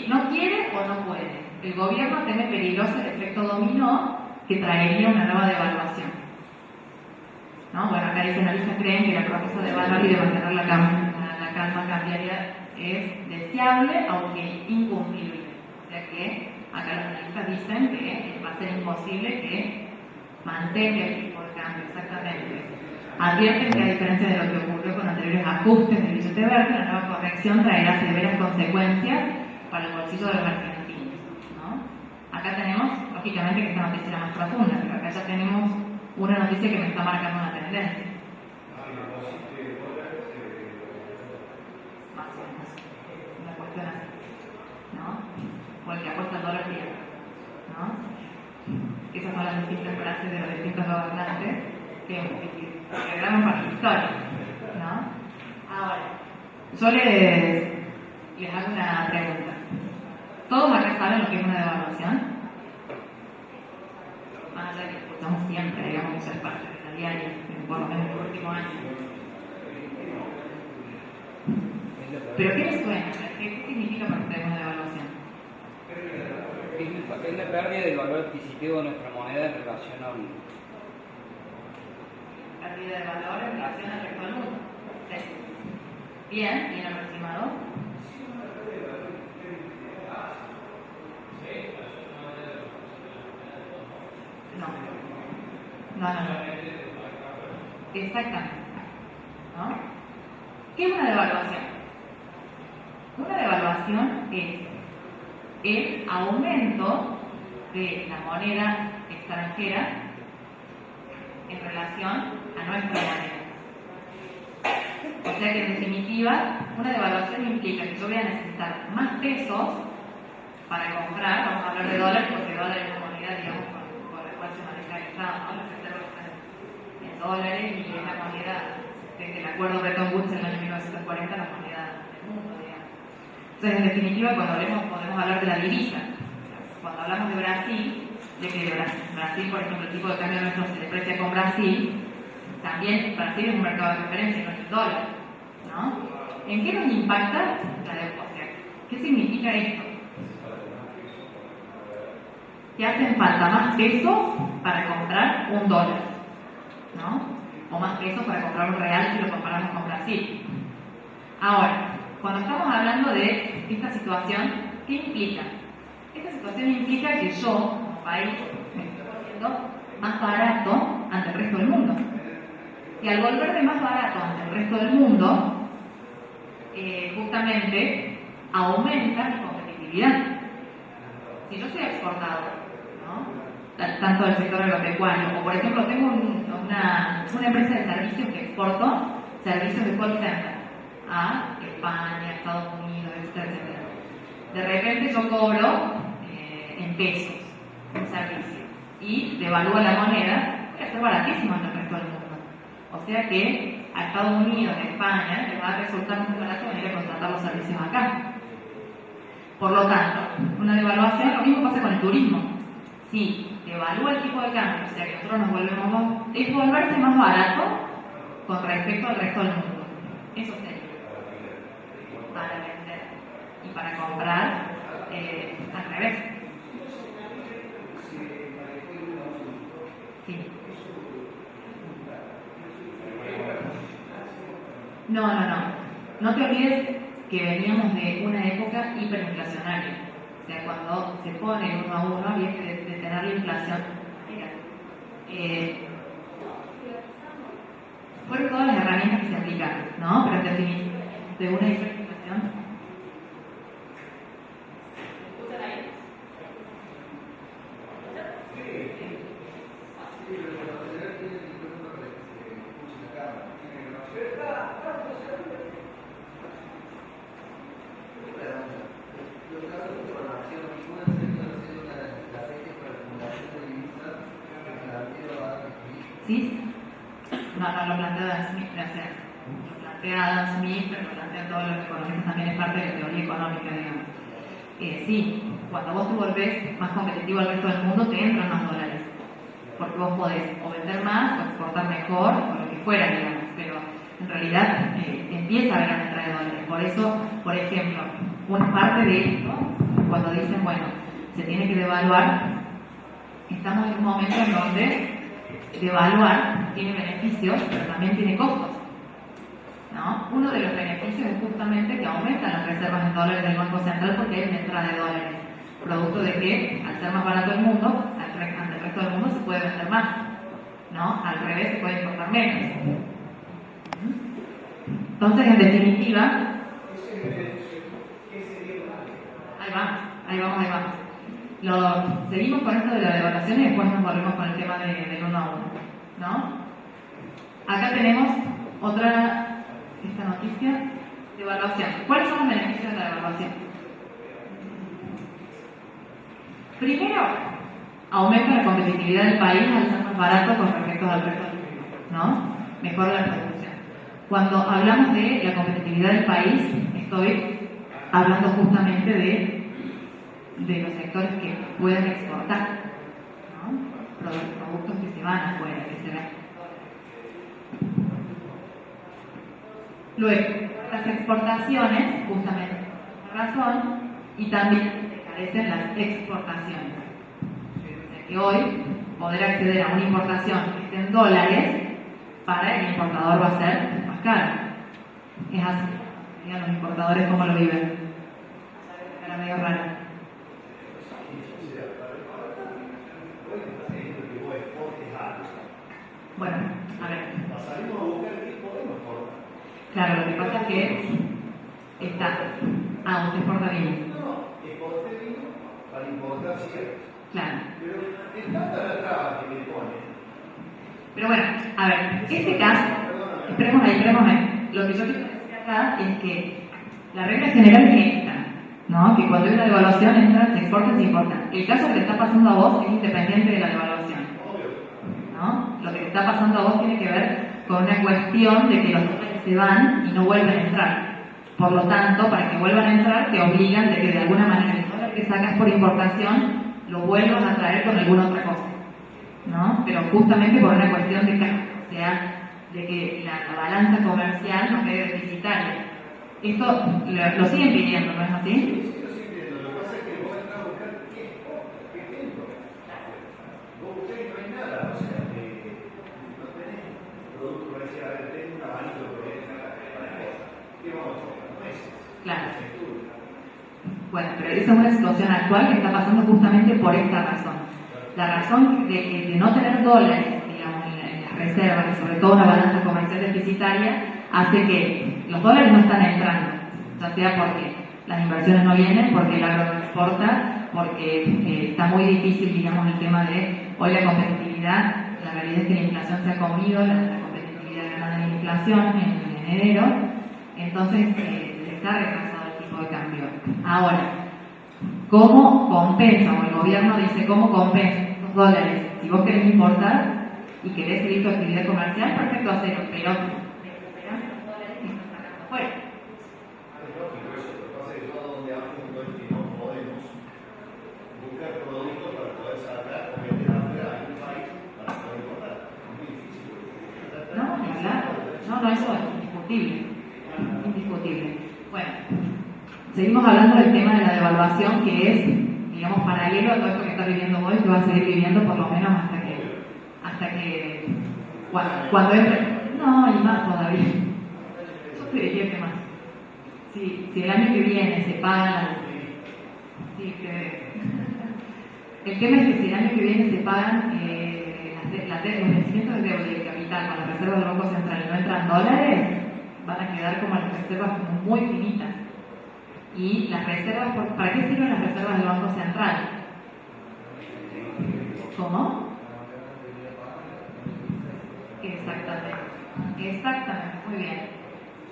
no quiere o no puede. El gobierno teme peligroso el efecto dominó que traería una nueva devaluación. ¿No? Bueno, acá dice analistas creen que la propuesta de evaluar y de mantener la calma cambiaria es deseable, aunque incumplible. O sea que acá los analistas dicen que va a ser imposible que mantenga el tipo de cambio, exactamente. Advierten que a diferencia de lo que ocurrió con anteriores ajustes del billete verde, la nueva corrección traerá severas consecuencias para el bolsillo de los argentinos, ¿no? Acá tenemos, lógicamente, que esta noticia era más profunda, pero acá ya tenemos una noticia que me está marcando una tendencia. Más o menos. Una cuestión así, ¿no? O el que apuesta al dólar pierde, ¿no? Esas son las distintas frases de los distintos gobernantes que agregaron para la historia, ¿no? Ahora, yo les hago una pregunta. ¿Todos acá saben lo que es una devaluación? Más allá de que escuchamos siempre, digamos, muchas partes de la diaria, por lo menos en el último año. ¿Pero qué les suena? ¿Qué significa para ustedes una devaluación? Es la pérdida del valor adquisitivo de nuestra moneda en relación a un... Pérdida de valor en relación al resto del mundo. ¿Sí? Bien aproximado. No. Exactamente. ¿No? ¿Qué es una devaluación? Una devaluación es el aumento de la moneda extranjera en relación a nuestra moneda. O sea que en definitiva, una devaluación implica que yo voy a necesitar más pesos para comprar, vamos a hablar de dólares porque el dólar es una moneda, digamos, con la cual se maneja el Estado, ¿no? Las reservas están en dólares y es la moneda, desde el acuerdo Bretton Woods en el año 1940, la moneda del mundo, digamos. Entonces, en definitiva, cuando podemos hablar de la divisa. Cuando hablamos de Brasil, de que Brasil, por ejemplo, el tipo de cambio nuestro se deprecia con Brasil, también Brasil es un mercado de referencia, no es el dólar, ¿no? ¿En qué nos impacta la deuda? O sea, ¿qué significa esto? Que hacen falta más pesos para comprar un dólar, ¿no? O más pesos para comprar un real si lo comparamos con Brasil. Ahora, cuando estamos hablando de esta situación, ¿qué implica? Esta situación implica que yo, como país, me estoy volviendo vuelto más barato ante el resto del mundo. Y al volverme más barato ante el resto del mundo, justamente aumenta mi competitividad. Si yo soy exportador, ¿no? Tanto del sector agropecuario, o por ejemplo tengo una empresa de servicios que exporto servicios de call center a España, Estados Unidos, etcétera, etcétera. De repente yo cobro en pesos un servicio y devalúo la moneda, voy a ser baratísimo ante el resto del mundo. O sea que a Estados Unidos, a España, les va a resultar muy barato venir a contratar los servicios acá. Por lo tanto, una devaluación, lo mismo pasa con el turismo. Si devalúa el tipo de cambio, o sea que nosotros nos volvemos, es volverse más barato con respecto al resto del mundo. Eso sería para vender y para comprar al revés. Sí. No. No te olvides que veníamos de una época hiperinflacionaria. O sea, cuando se pone el 1 a 1, había que detener la inflación. Fueron todas las herramientas que se aplicaron, ¿no? Pero en definitiva, de una hiperinflación. ¿Sí? No lo plantea Adam Smith, gracias. Lo plantea Adam Smith, pero lo plantean todos los economistas, también es parte de la teoría económica, digamos. Sí, cuando vos te volvés más competitivo al resto del mundo, te entran más dólares. Porque vos podés o vender más, o exportar mejor, o lo que fuera, digamos. Pero en realidad empieza a haber una entrada de dólares. Por eso, por ejemplo, una parte de esto, cuando dicen, bueno, se tiene que devaluar, estamos en un momento en donde devaluar tiene beneficios, pero también tiene costos, ¿no? Uno de los beneficios es justamente que aumentan las reservas en dólares del Banco Central porque hay una entrada de dólares, producto de que al ser más barato el mundo, ante el resto del mundo se puede vender más, ¿no? Al revés se puede importar menos. Entonces, en definitiva, ahí vamos. Seguimos con esto de la devaluación y después nos volvemos con el tema del 1 a 1, ¿no? Acá tenemos esta noticia, devaluación. ¿Cuáles son los beneficios de la devaluación? Primero, aumenta la competitividad del país al ser más barato con respecto al resto del mundo, ¿no? Mejora la producción. Cuando hablamos de la competitividad del país, estoy hablando justamente de los sectores que pueden exportar, ¿no? Productos que se van afuera, que se ven. Luego, las exportaciones, justamente por esa razón, y también se carecen las exportaciones. O sea que hoy, poder acceder a una importación que esté en dólares, para el importador va a ser más caro. Es así. Digan los importadores cómo lo viven. Era medio raro. Bueno, a ver. Salimos a buscar qué podemos exportar. Claro, lo que pasa es que está. Usted exporta vino. No, exporté vino para importar cigarros. Claro. Pero es tanta la traba que me pone. Pero bueno, a ver, este caso, esperemos ahí. Lo que yo quiero decir acá es que la regla general es esta, ¿no? Que cuando hay una devaluación entran, se exportan, se importan. El caso que te está pasando a vos es independiente de la devaluación, ¿no? Lo que te está pasando a vos tiene que ver con una cuestión de que los dólares se van y no vuelven a entrar. Por lo tanto, para que vuelvan a entrar, te obligan de que de alguna manera el dólar que sacas por importación lo vuelvas a traer con alguna otra cosa, ¿no? Pero justamente por una cuestión de cambio, o sea, de que la balanza comercial no quede deficitaria. Esto lo siguen pidiendo, ¿no es así? Sí, lo siguen pidiendo. Lo que pasa es que vos entras a buscar qué tengo. Vos buscás y no hay nada. O sea, no tenés producto para decir, a ver, tengo un abanico que voy a dejar para eso. ¿Qué vamos a comprar? Nueces. Claro. Bueno, pero esa es una situación actual que está pasando justamente por esta razón. La razón de no tener dólares, digamos, en las reservas, y sobre todo una balanza comercial deficitaria, hace que los dólares no están entrando, ya sea porque las inversiones no vienen, porque el agro no exporta, porque está muy difícil, digamos, el tema de hoy la competitividad. La realidad es que la inflación se ha comido, la competitividad ganada en la inflación en enero, entonces está retrasado el tipo de cambio. Ahora, ¿cómo compensa? O el gobierno dice, ¿cómo compensa estos dólares? Si vos querés importar y querés seguir tu actividad comercial, perfecto, hacerlo, pero recuperás los dólares que estás sacando afuera. Es lógico eso, lo que pasa es que yo donde apunto es que no podemos buscar productos para poder sacar o meter afuera a un país para poder importar. Es muy difícil. No, ni hablar. No, eso es indiscutible. Indiscutible. Bueno, seguimos hablando del tema de la devaluación, que es, digamos, paralelo a todo esto que está viviendo hoy, que va a seguir viviendo por lo menos hasta que cuando entre. No, y más todavía. Yo te diría que más. Si el año que viene se pagan. Sí, el tema es que si el año que viene se pagan los vencimientos de deuda y de capital con las reservas del Banco Central y no entran dólares, van a quedar como las reservas muy finitas. Y las reservas, ¿para qué sirven las reservas del Banco Central? ¿Cómo? Exactamente, muy bien.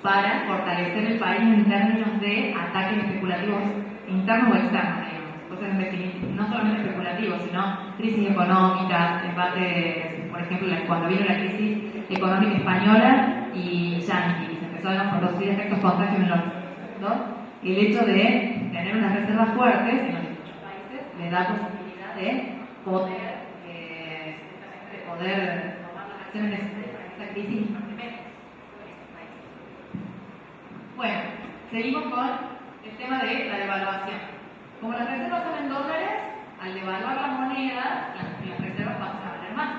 Para fortalecer el país en términos de ataques especulativos internos o externos, digamos. Entonces, no solamente especulativos, sino crisis económicas, embates, por ejemplo, cuando vino la crisis económica española y yankee, se empezaron a producir efectos contagios en los ¿no? El hecho de tener unas reservas fuertes en los países le da posibilidad de poder tomar las acciones necesarias para que esa crisis no se meta en esos países. Bueno, seguimos con el tema de la devaluación. Como las reservas son en dólares, al devaluar la moneda, las reservas pasan a valer más.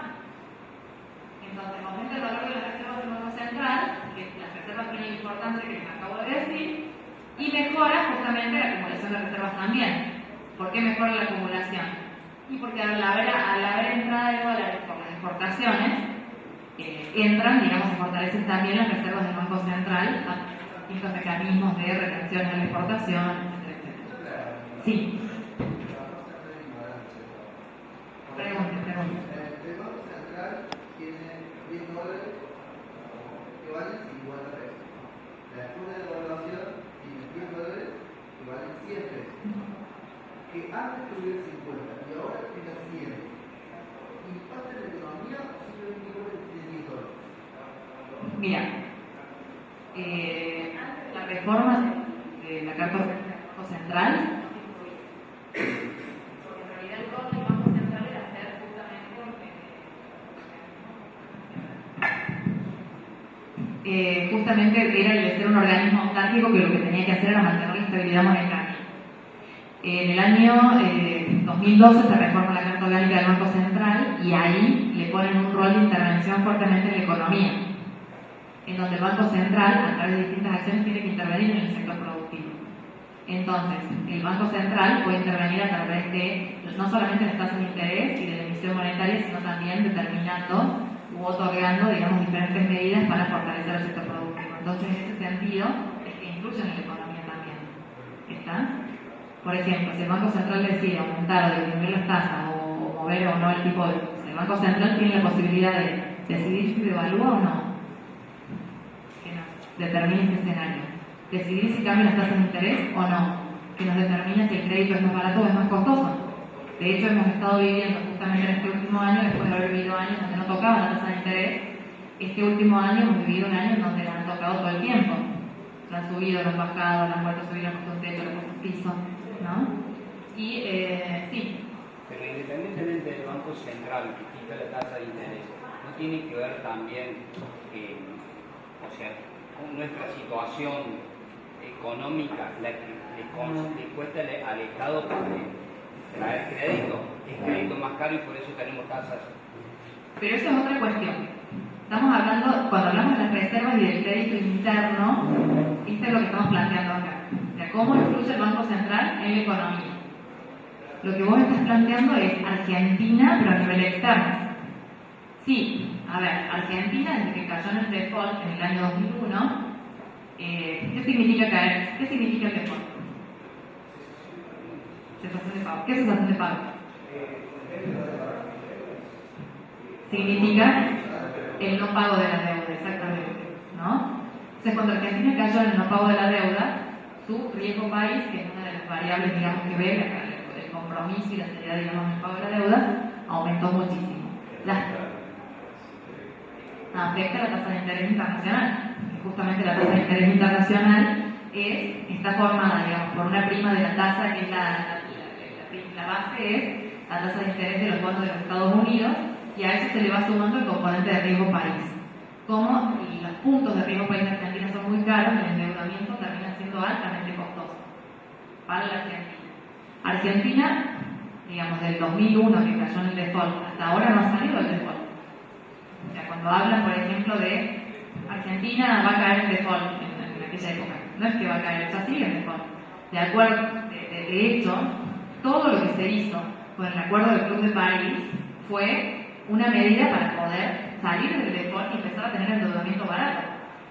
Entonces, aumenta el valor de las reservas del Banco Central, que las reservas tienen la importancia que les acabo de decir, y mejora justamente la acumulación de reservas también. ¿Por qué mejora la acumulación? Y porque al haber entrada de dólares por las exportaciones, entran, digamos, se fortalecen también las reservas del Banco Central a distintos mecanismos de retención de la exportación, etcétera. Sí. Pregunte. El Banco Central tiene 10 dólares que valen 50 pesos. Después de la devaluación tiene 10 dólares que valen 100 pesos. Que antes tuviera 50 y ahora tiene 100. ¿Impacta en la economía o simplemente tiene 10 dólares? Mira, antes de la reforma de la Carta del Banco Central, en realidad el rol del Banco Central era ser justamente era el de ser un organismo autárquico que lo que tenía que hacer era mantener la estabilidad monetaria. En el año 2012 se reforma la Carta Orgánica del Banco Central y ahí le ponen un rol de intervención fuertemente en la economía, en donde el Banco Central, a través de distintas acciones, tiene que intervenir en el sector productivo. Entonces, el Banco Central puede intervenir a través de, no solamente las tasas de interés y de la emisión monetaria, sino también determinando u otorgando, digamos, diferentes medidas para fortalecer el sector productivo. Entonces, en ese sentido, es que influyen en la economía también. ¿Está? Por ejemplo, si el Banco Central decide aumentar o disminuir las tasas o mover o no el tipo de... El Banco Central tiene la posibilidad de decidir si devalúa o no. Que nos determine este escenario. Decidir si cambia las tasas de interés o no. Que nos determine si el crédito es más barato o es más costoso. De hecho, hemos estado viviendo justamente en este último año, después de haber vivido años donde no tocaba la tasa de interés, este último año hemos vivido un año en donde la han tocado todo el tiempo. La han subido, la han bajado, la han vuelto a subir, la han puesto un techo, la han puesto un piso, ¿no? Y sí. Pero independientemente del Banco Central que fija la tasa de interés, ¿no tiene que ver también, con nuestra situación económica, la que le cuesta al Estado traer crédito? Es crédito más caro y por eso tenemos tasas. Pero eso es otra cuestión. Estamos hablando, cuando hablamos de las reservas y del crédito interno, esto es lo que estamos planteando acá. O sea, cómo influye el Banco Central en la economía. Lo que vos estás planteando es Argentina, pero a nivel externo. Sí, a ver, Argentina, desde que cayó en el default en el año 2001, ¿qué significa caer? ¿Qué significa el default? Cesación de pago. ¿Qué es cesación de pago? Significa el no pago de la deuda, exactamente, ¿no? Entonces, cuando Argentina cayó en el no pago de la deuda, su riesgo país, que es una de las variables, digamos, que ve el compromiso y la seriedad, digamos, del pago de la deuda, aumentó muchísimo. Afecta la tasa de interés internacional. Justamente la tasa de interés internacional está formada, digamos, por una prima de la tasa, que es la base es la tasa de interés de los bonos de los Estados Unidos, y a eso se le va sumando el componente de riesgo país. Como los puntos de riesgo país de Argentina son muy caros, el endeudamiento termina siendo altamente costoso para la Argentina. Argentina, digamos, del 2001 que cayó en el default, hasta ahora no ha salido del default. O sea, cuando hablan, por ejemplo, de Argentina va a caer en default en aquella época, no es que va a caer, ya sigue en default. De hecho, todo lo que se hizo con el acuerdo del Club de París fue una medida para poder salir del default y empezar a tener endeudamiento barato.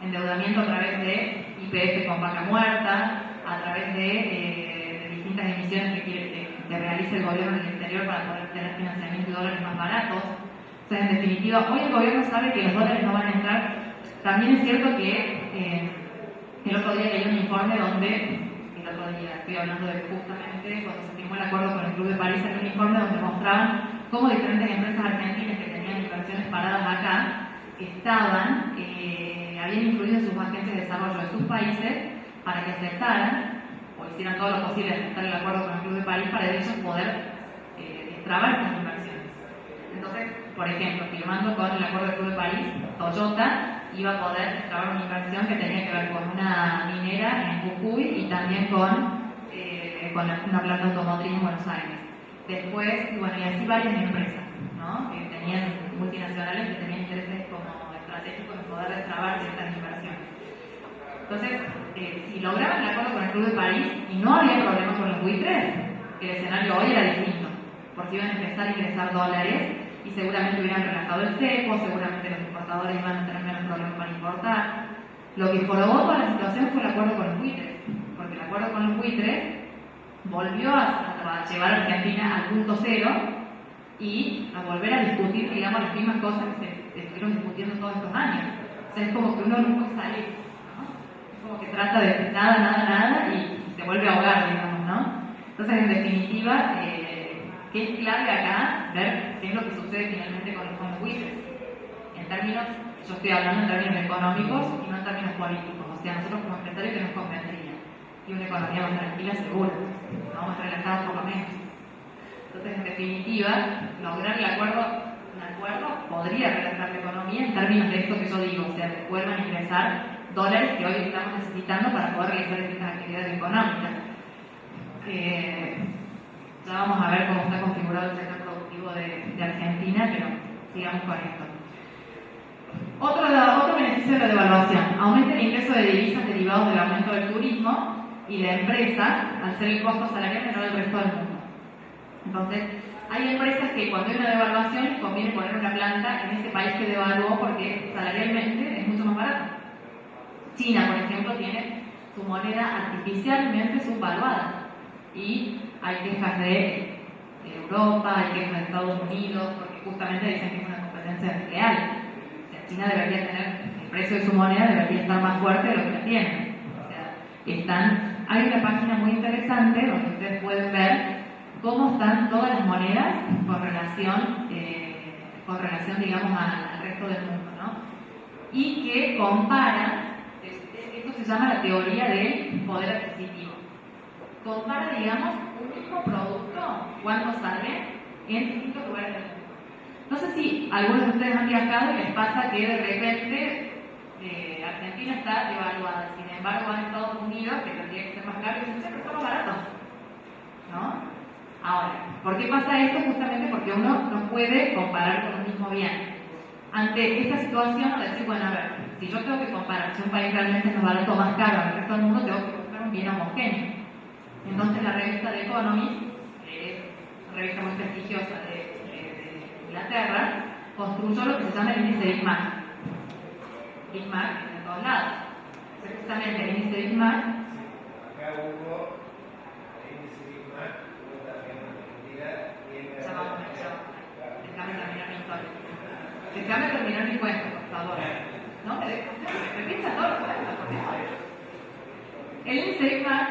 Endeudamiento a través de IPF con vaca muerta, a través de distintas emisiones que realice el gobierno en el exterior para poder tener financiamiento de dólares más baratos. O sea, en definitiva, hoy el gobierno sabe que los dólares no van a entrar. También es cierto que el otro día leí un informe donde, estoy hablando de justamente cuando se firmó el acuerdo con el Club de París, hay un informe donde mostraban cómo diferentes empresas argentinas que tenían inversiones paradas acá habían influido en sus agencias de desarrollo de sus países para que aceptaran o hicieran todo lo posible aceptar el acuerdo con el Club de París para ellos poder destrabar estas inversiones. Entonces, por ejemplo, firmando con el acuerdo del Club de París, Toyota iba a poder destrabar una inversión que tenía que ver con una minera en Jujuy y también con una planta automotriz en Buenos Aires. Después, bueno, y así varias empresas, ¿no? Que tenían multinacionales que tenían intereses como estratégicos en poder destrabar ciertas inversiones. Entonces, si lograban el acuerdo con el Club de París y no había problemas con los buitres, el escenario hoy era distinto, porque iban a empezar a ingresar dólares y seguramente hubieran relajado el cepo, seguramente los importadores iban a tener menos problemas para importar. Lo que jorobó toda la situación fue el acuerdo con los buitres, porque el acuerdo con los buitres volvió a llevar a Argentina al punto cero y a volver a discutir, digamos, las mismas cosas que se estuvieron discutiendo todos estos años. O sea, es como que uno no puede salir, ¿no? Es como que trata de nada y se vuelve a ahogar, digamos, ¿no? Entonces, en definitiva, que es clave acá ver qué es lo que sucede finalmente con los fondos buitres. En términos, yo estoy hablando en términos económicos y no en términos políticos. O sea, nosotros como empresarios que nos convendría. Y una economía más tranquila, seguro, no más relajada por lo menos. Entonces, en definitiva, lograr un acuerdo podría relajar la economía en términos de esto que yo digo, o sea, que vuelvan a ingresar dólares que hoy estamos necesitando para poder realizar estas actividades económicas. Ya vamos a ver cómo está configurado el sector productivo de Argentina, pero sigamos con esto. Otro beneficio de la devaluación: aumenta el ingreso de divisas derivados del aumento del turismo y de empresas al ser el costo salarial menor del resto del mundo. Entonces, hay empresas que cuando hay una devaluación les conviene poner una planta en ese país que devaluó porque salarialmente es mucho más barato. China, por ejemplo, tiene su moneda artificialmente subvaluada y hay quejas de Europa, hay quejas de Estados Unidos, porque justamente dicen que es una competencia desleal. O sea, China debería tener, el precio de su moneda debería estar más fuerte de lo que la tiene. O sea, hay una página muy interesante donde ustedes pueden ver cómo están todas las monedas con relación, digamos, al resto del mundo, ¿no? Y que compara, esto se llama la teoría del poder adquisitivo. Compara, digamos, un mismo producto cuando sale en distintos lugares del mundo. No sé si algunos de ustedes han viajado y les pasa que de repente Argentina está devaluada, sin embargo van a Estados Unidos, que tendría que ser más caro, y dicen, pero está más barato, ¿no? Ahora, ¿por qué pasa esto? Justamente porque uno no puede comparar con un mismo bien. Ante esta situación, decir, bueno, a ver, si yo tengo que comparar si un país realmente es más barato o más caro al resto del mundo, tengo que buscar un bien homogéneo. Entonces la revista The Economist, que es revista muy prestigiosa de Inglaterra, construyó lo que se llama el índice de Big Mac. Big Mac en todos lados. Entonces, justamente el índice de Big Mac. Acá hubo el índice de Big Mac, hubo también una mentira. Ya vamos a ver, déjame terminar mi historia. Déjame terminar mi cuento, por favor. No me repita todo el cuento, por favor. El índice de Big Mac,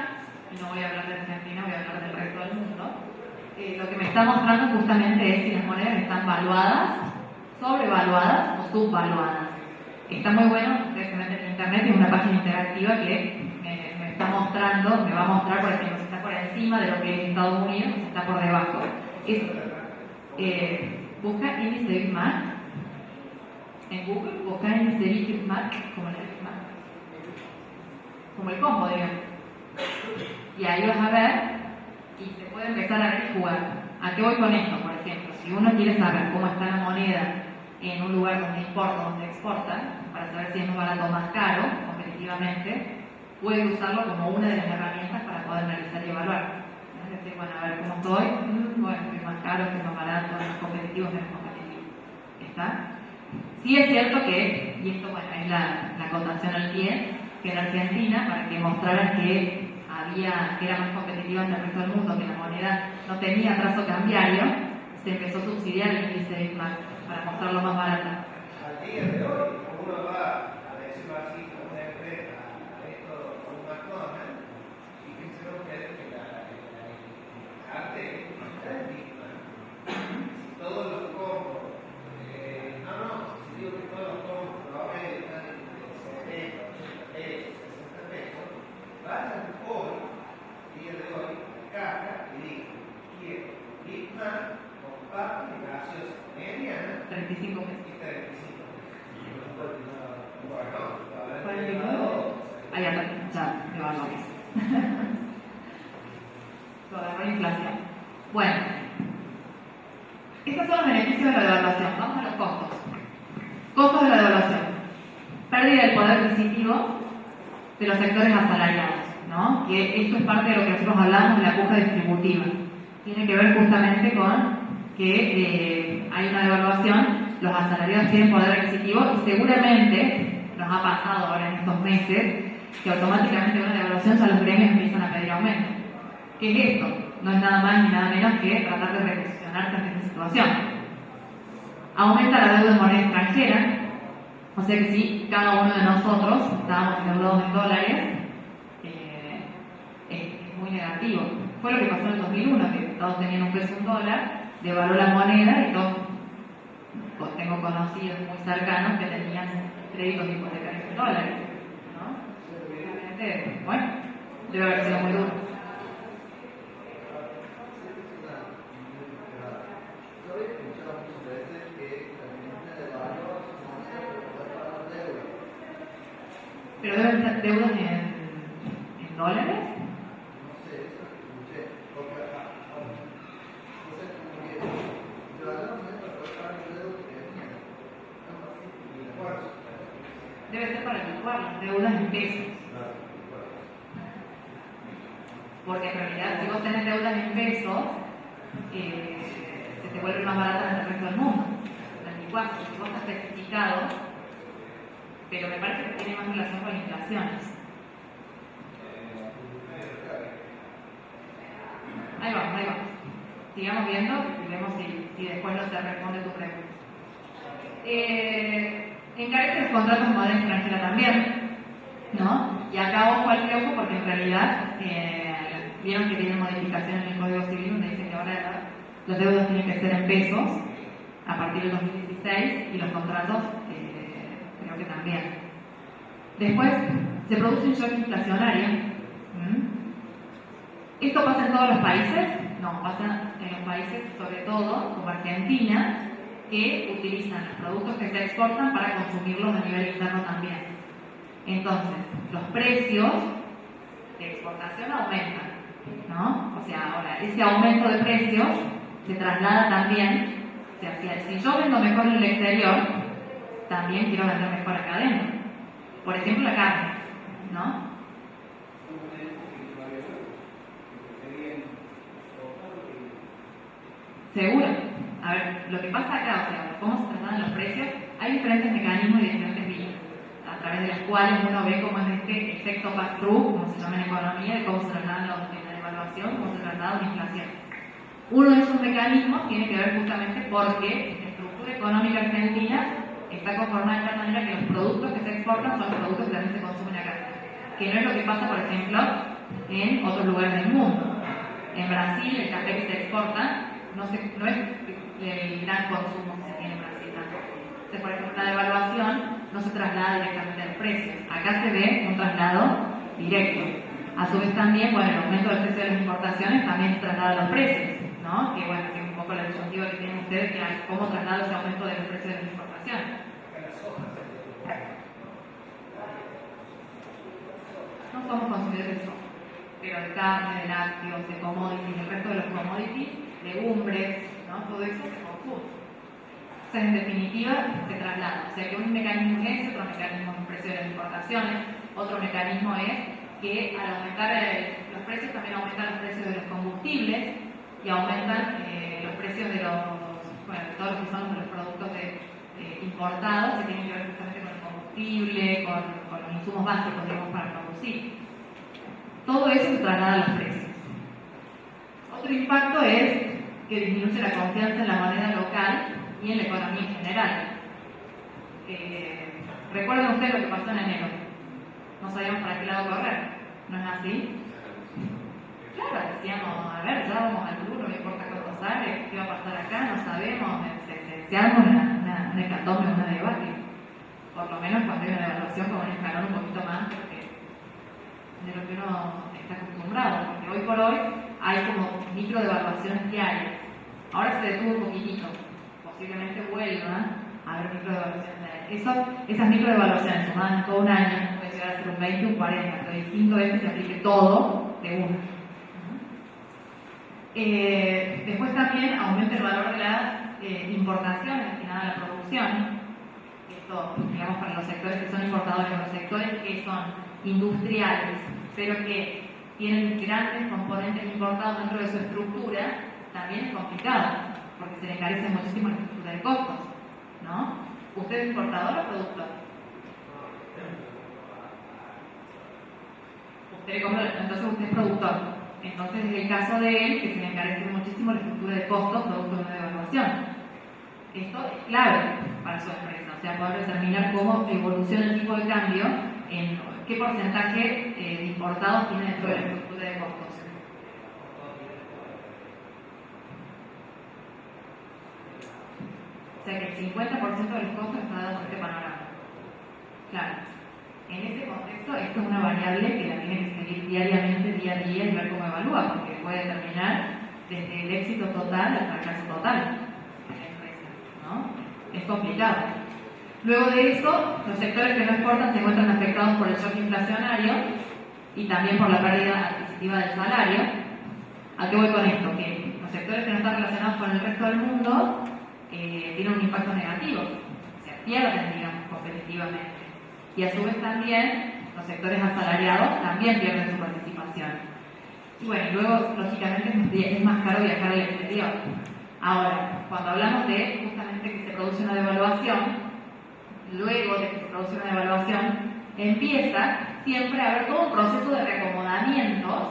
y no voy a hablar de Argentina, voy a hablar del resto del mundo, lo que me está mostrando justamente es si las monedas están valuadas, sobrevaluadas o subvaluadas. Está muy bueno, ustedes se meten en internet, es una página interactiva que me está mostrando, me va a mostrar, por ejemplo, si está por encima de lo que es Estados Unidos o si está por debajo. Busca índice de Big Mac en Google, busca índice de Big Mac como el Big Mac, como el combo, digamos. Y ahí vas a ver y se puede empezar a ver y jugar. ¿A qué voy con esto? Por ejemplo, si uno quiere saber cómo está la moneda en un lugar donde importa o donde exporta, para saber si es más barato o más caro, competitivamente, puede usarlo como una de las herramientas para poder analizar y evaluar. Es decir, bueno, a ver cómo estoy, bueno, es más caro, es más barato, es más competitivo, es menos competitivo. ¿Está? Sí es cierto que, y esto bueno, es la acotación al pie, que en Argentina, para que mostraran que era más competitiva en el resto del mundo, que la moneda no tenía trazo cambiario, se empezó a subsidiar el índice de Big Mac para mostrarlo más barato. Al día de hoy, uno va a decirlo así, como una empresa, a esto, a un McDonald's, y fíjense ustedes que la arte es digna. Si todos los compro, si digo que todos los compro, promedio están en 70, 80 pesos, 60 pesos, vayan hoy, día de hoy, a caja y digan, quiero Big Mac con papas y gaseosa mediana, 35 pesos. y 35 Bueno, ¿Cuál es el nuevo? Ahí está, ya, de valores. Toda la inflación. Bueno, estos son los beneficios de la devaluación. Vamos a los costos. Costos de la devaluación. Pérdida del poder adquisitivo de los sectores asalariados, ¿no? Que esto es parte de lo que nosotros hablamos de la puja distributiva. Tiene que ver justamente con que hay una devaluación, los asalariados tienen poder adquisitivo y seguramente nos ha pasado ahora en estos meses que automáticamente con una devaluación ya los gremios empiezan a pedir aumento. ¿Qué es esto? No es nada más ni nada menos que tratar de reposicionarse ante esta situación. Aumenta la deuda en moneda extranjera, o sea que si cada uno de nosotros estábamos endeudados en dólares, es muy negativo. Fue lo que pasó en el 2001, que todos tenían un peso, un dólar, devaluó la moneda y todos, pues tengo conocidos muy cercanos que tenían créditos hipotecarios en dólares, ¿no? Obviamente, bueno, debe haber sido muy duro. Yo había escuchado muchas veces que también se devaluó su moneda para poder pagar deuda. ¿Pero deben ser deudas en dólares? No sé, eso escuché. Porque, entonces, como que devaluó la moneda para poder pagar la deuda que tenían. Algo así, y el esfuerzo. Debe ser para licuar las deudas en pesos. Porque en realidad, si vos tenés deudas en pesos, se te vuelve más barata en el resto del mundo. Las licuás, si vos estás especificado, pero me parece que tiene más relación con inflaciones. Ahí vamos, ahí vamos. Sigamos viendo y vemos si después no se responde tu pregunta. Encarece los contratos de moneda extranjera también, ¿no? Y acá ojo al piojo porque en realidad vieron que tienen modificaciones en el Código Civil donde dice que ahora los deudos tienen que ser en pesos a partir del 2016 y los contratos creo que también. Después se produce un shock inflacionario. ¿Esto pasa en todos los países? No, pasa en los países sobre todo como Argentina, que utilizan los productos que se exportan para consumirlos a nivel interno también. Entonces, los precios de exportación aumentan, ¿no? O sea, ahora, ese aumento de precios se traslada también, o sea, si yo vendo mejor en el exterior, también quiero vender mejor acá adentro. Por ejemplo, la carne, ¿no? Seguro. A ver, lo que pasa acá, o sea, cómo se trasladan los precios, hay diferentes mecanismos y diferentes vías, a través de las cuales uno ve cómo es este efecto pass-through, como se llama en economía, de cómo se trasladan en la devaluación, cómo se traslada una inflación. Uno de esos mecanismos tiene que ver justamente porque la estructura económica argentina está conformada de tal manera que los productos que se exportan son los productos que también se consumen acá. Que no es lo que pasa, por ejemplo, en otros lugares del mundo. En Brasil, el café que se exporta no es el gran consumo que se tiene en Brasil tampoco. Entonces, por ejemplo, la devaluación no se traslada directamente a los precios. Acá se ve un traslado directo. A su vez también, bueno, el aumento del precio de las importaciones también se traslada a los precios, ¿no? Que bueno, que es un poco la disyuntiva que tienen ustedes, que hay cómo traslada ese aumento de los precios de las importaciones. No somos consumidores de soja, pero de carne, de lácteos, de commodities, el resto de los commodities, legumbres, ¿no? Todo eso se consume. O sea, en definitiva, se traslada. O sea, que un mecanismo es ese, otro mecanismo es el precio de las importaciones, otro mecanismo es que al aumentar los precios también aumentan los precios de los combustibles y aumentan los precios de de todos los que son los productos importados que tienen que ver justamente con el combustible, con los insumos básicos, digamos, para producir. Todo eso se traslada a los precios. Otro impacto es que disminuye la confianza en la moneda local y en la economía en general. Recuerden ustedes lo que pasó en enero. No sabíamos para qué lado correr, ¿no es así? Claro, decíamos, a ver, ya vamos al futuro, no importa cuánto sale, qué va a pasar acá, no sabemos, se arma una hecatombe, una debate. Por lo menos cuando hay una devaluación con un escalón un poquito más de lo que uno está acostumbrado, porque hoy por hoy hay como micro devaluaciones diarias. Ahora se detuvo un poquitito, posiblemente vuelva a haber micro devaluaciones diarias. Esas micro devaluaciones sumadas en todo un año puede llegar a ser un 20, un 40, lo distinto es que se aplique todo de uno. Después también aumenta el valor de las importaciones destinadas a la producción. Esto, digamos, para los sectores que son importadores, los sectores que son industriales, pero que tienen grandes componentes importados dentro de su estructura, también es complicado, porque se le encarece muchísimo la estructura de costos, ¿no? ¿Usted es importador o productor? Entonces usted es productor. Entonces es el caso de él que se le encarece muchísimo la estructura de costos producto de una devaluación. Esto es clave para su empresa, o sea, poder determinar cómo evoluciona el tipo de cambio, en qué porcentaje de importados tiene dentro de la estructura de costos. O sea que el 50% de los costos está dado por este panorama. Claro. En ese contexto, esto es una variable que la tiene que seguir diariamente, día a día, y ver cómo evalúa, porque puede determinar desde el éxito total al fracaso total de la empresa, ¿no? Es complicado. Luego de eso, los sectores que no exportan se encuentran afectados por el shock inflacionario y también por la pérdida adquisitiva del salario. ¿A qué voy con esto? Que los sectores que no están relacionados con el resto del mundo tienen un impacto negativo, se pierden, digamos, competitivamente. Y a su vez también los sectores asalariados también pierden su participación. Y bueno, luego lógicamente es más caro viajar al exterior. Ahora, cuando hablamos de justamente que se produce una devaluación, luego de que se produce una devaluación, empieza siempre a haber todo un proceso de reacomodamientos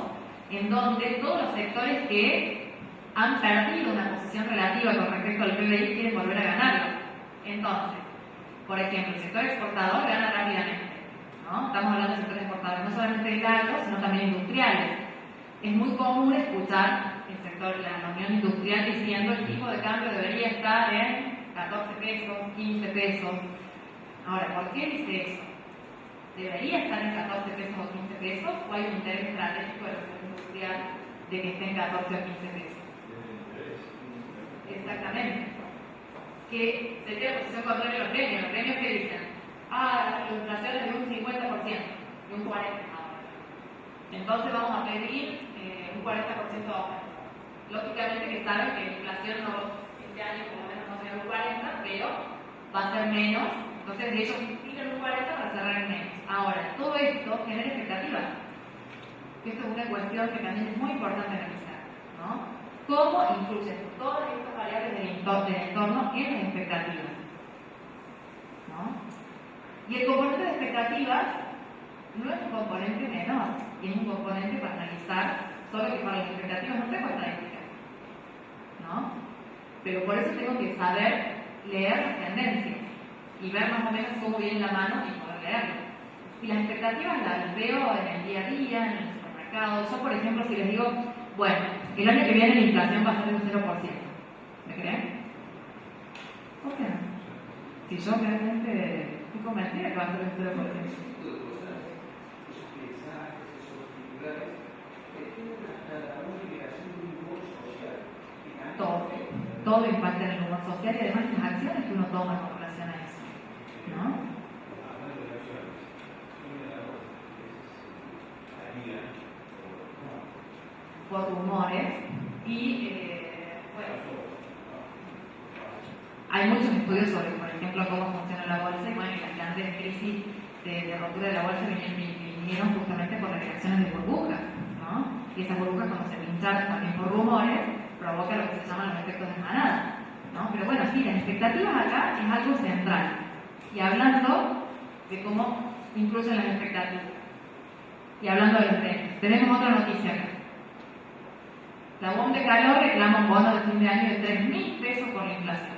en donde todos los sectores que han perdido una posición relativa con respecto al PBI quieren volver a ganarlo. Entonces, por ejemplo, el sector exportador gana rápidamente, ¿no? Estamos hablando de sectores exportadores, no solamente de agro, sino también industriales. Es muy común escuchar el sector, la unión industrial diciendo el tipo de cambio debería estar en 14 pesos, 15 pesos. Ahora, ¿por qué dice eso? ¿Debería estar en 14 pesos o 15 pesos? ¿O hay un interés estratégico del sector industrial de que esté en 14 o 15 pesos? Exactamente. Que sería la posición contraria a los premios. Los premios que dicen, la inflación es de un 50%, de un 40% ahora. Entonces vamos a pedir un 40% de aumento. Lógicamente que saben que la inflación este año por lo menos no será un 40%, pero va a ser menos. Entonces ellos tienen un 40% para cerrar en menos. Ahora, todo esto genera expectativas. Esto es una cuestión que también es muy importante analizar, ¿no? cómo influyen todas estas variables del entorno en las expectativas, ¿no? Y el componente de expectativas no es un componente menor, y es un componente para analizar, solo que para las expectativas no tengo estadísticas, ¿no? Pero por eso tengo que saber leer las tendencias y ver más o menos cómo viene la mano y poder leerlo. Y las expectativas las veo en el día a día, en el supermercado. Yo, por ejemplo, si les digo, bueno, el año que viene la inflación va a ser de un 0%, ¿me creen? ¿Por qué no? Si yo realmente estoy convencida que va a ser del 0%. Todo impacta en el humor social y además las acciones que uno toma con relación a eso, ¿no? Por rumores y bueno, hay muchos estudios sobre, por ejemplo, cómo funciona la bolsa y bueno, las grandes crisis de rotura de la bolsa vinieron justamente por las reacciones de burbujas, ¿no? Y esas burbujas, cuando se pincharon también por rumores, provoca lo que se llaman los efectos de manada, ¿no? Pero bueno, sí, las expectativas acá es algo central. Y hablando de cómo influyen las expectativas, y hablando de los precios, tenemos otra noticia acá. La UOM de Calor reclama un bono de fin de año de 3.000 pesos por la inflación.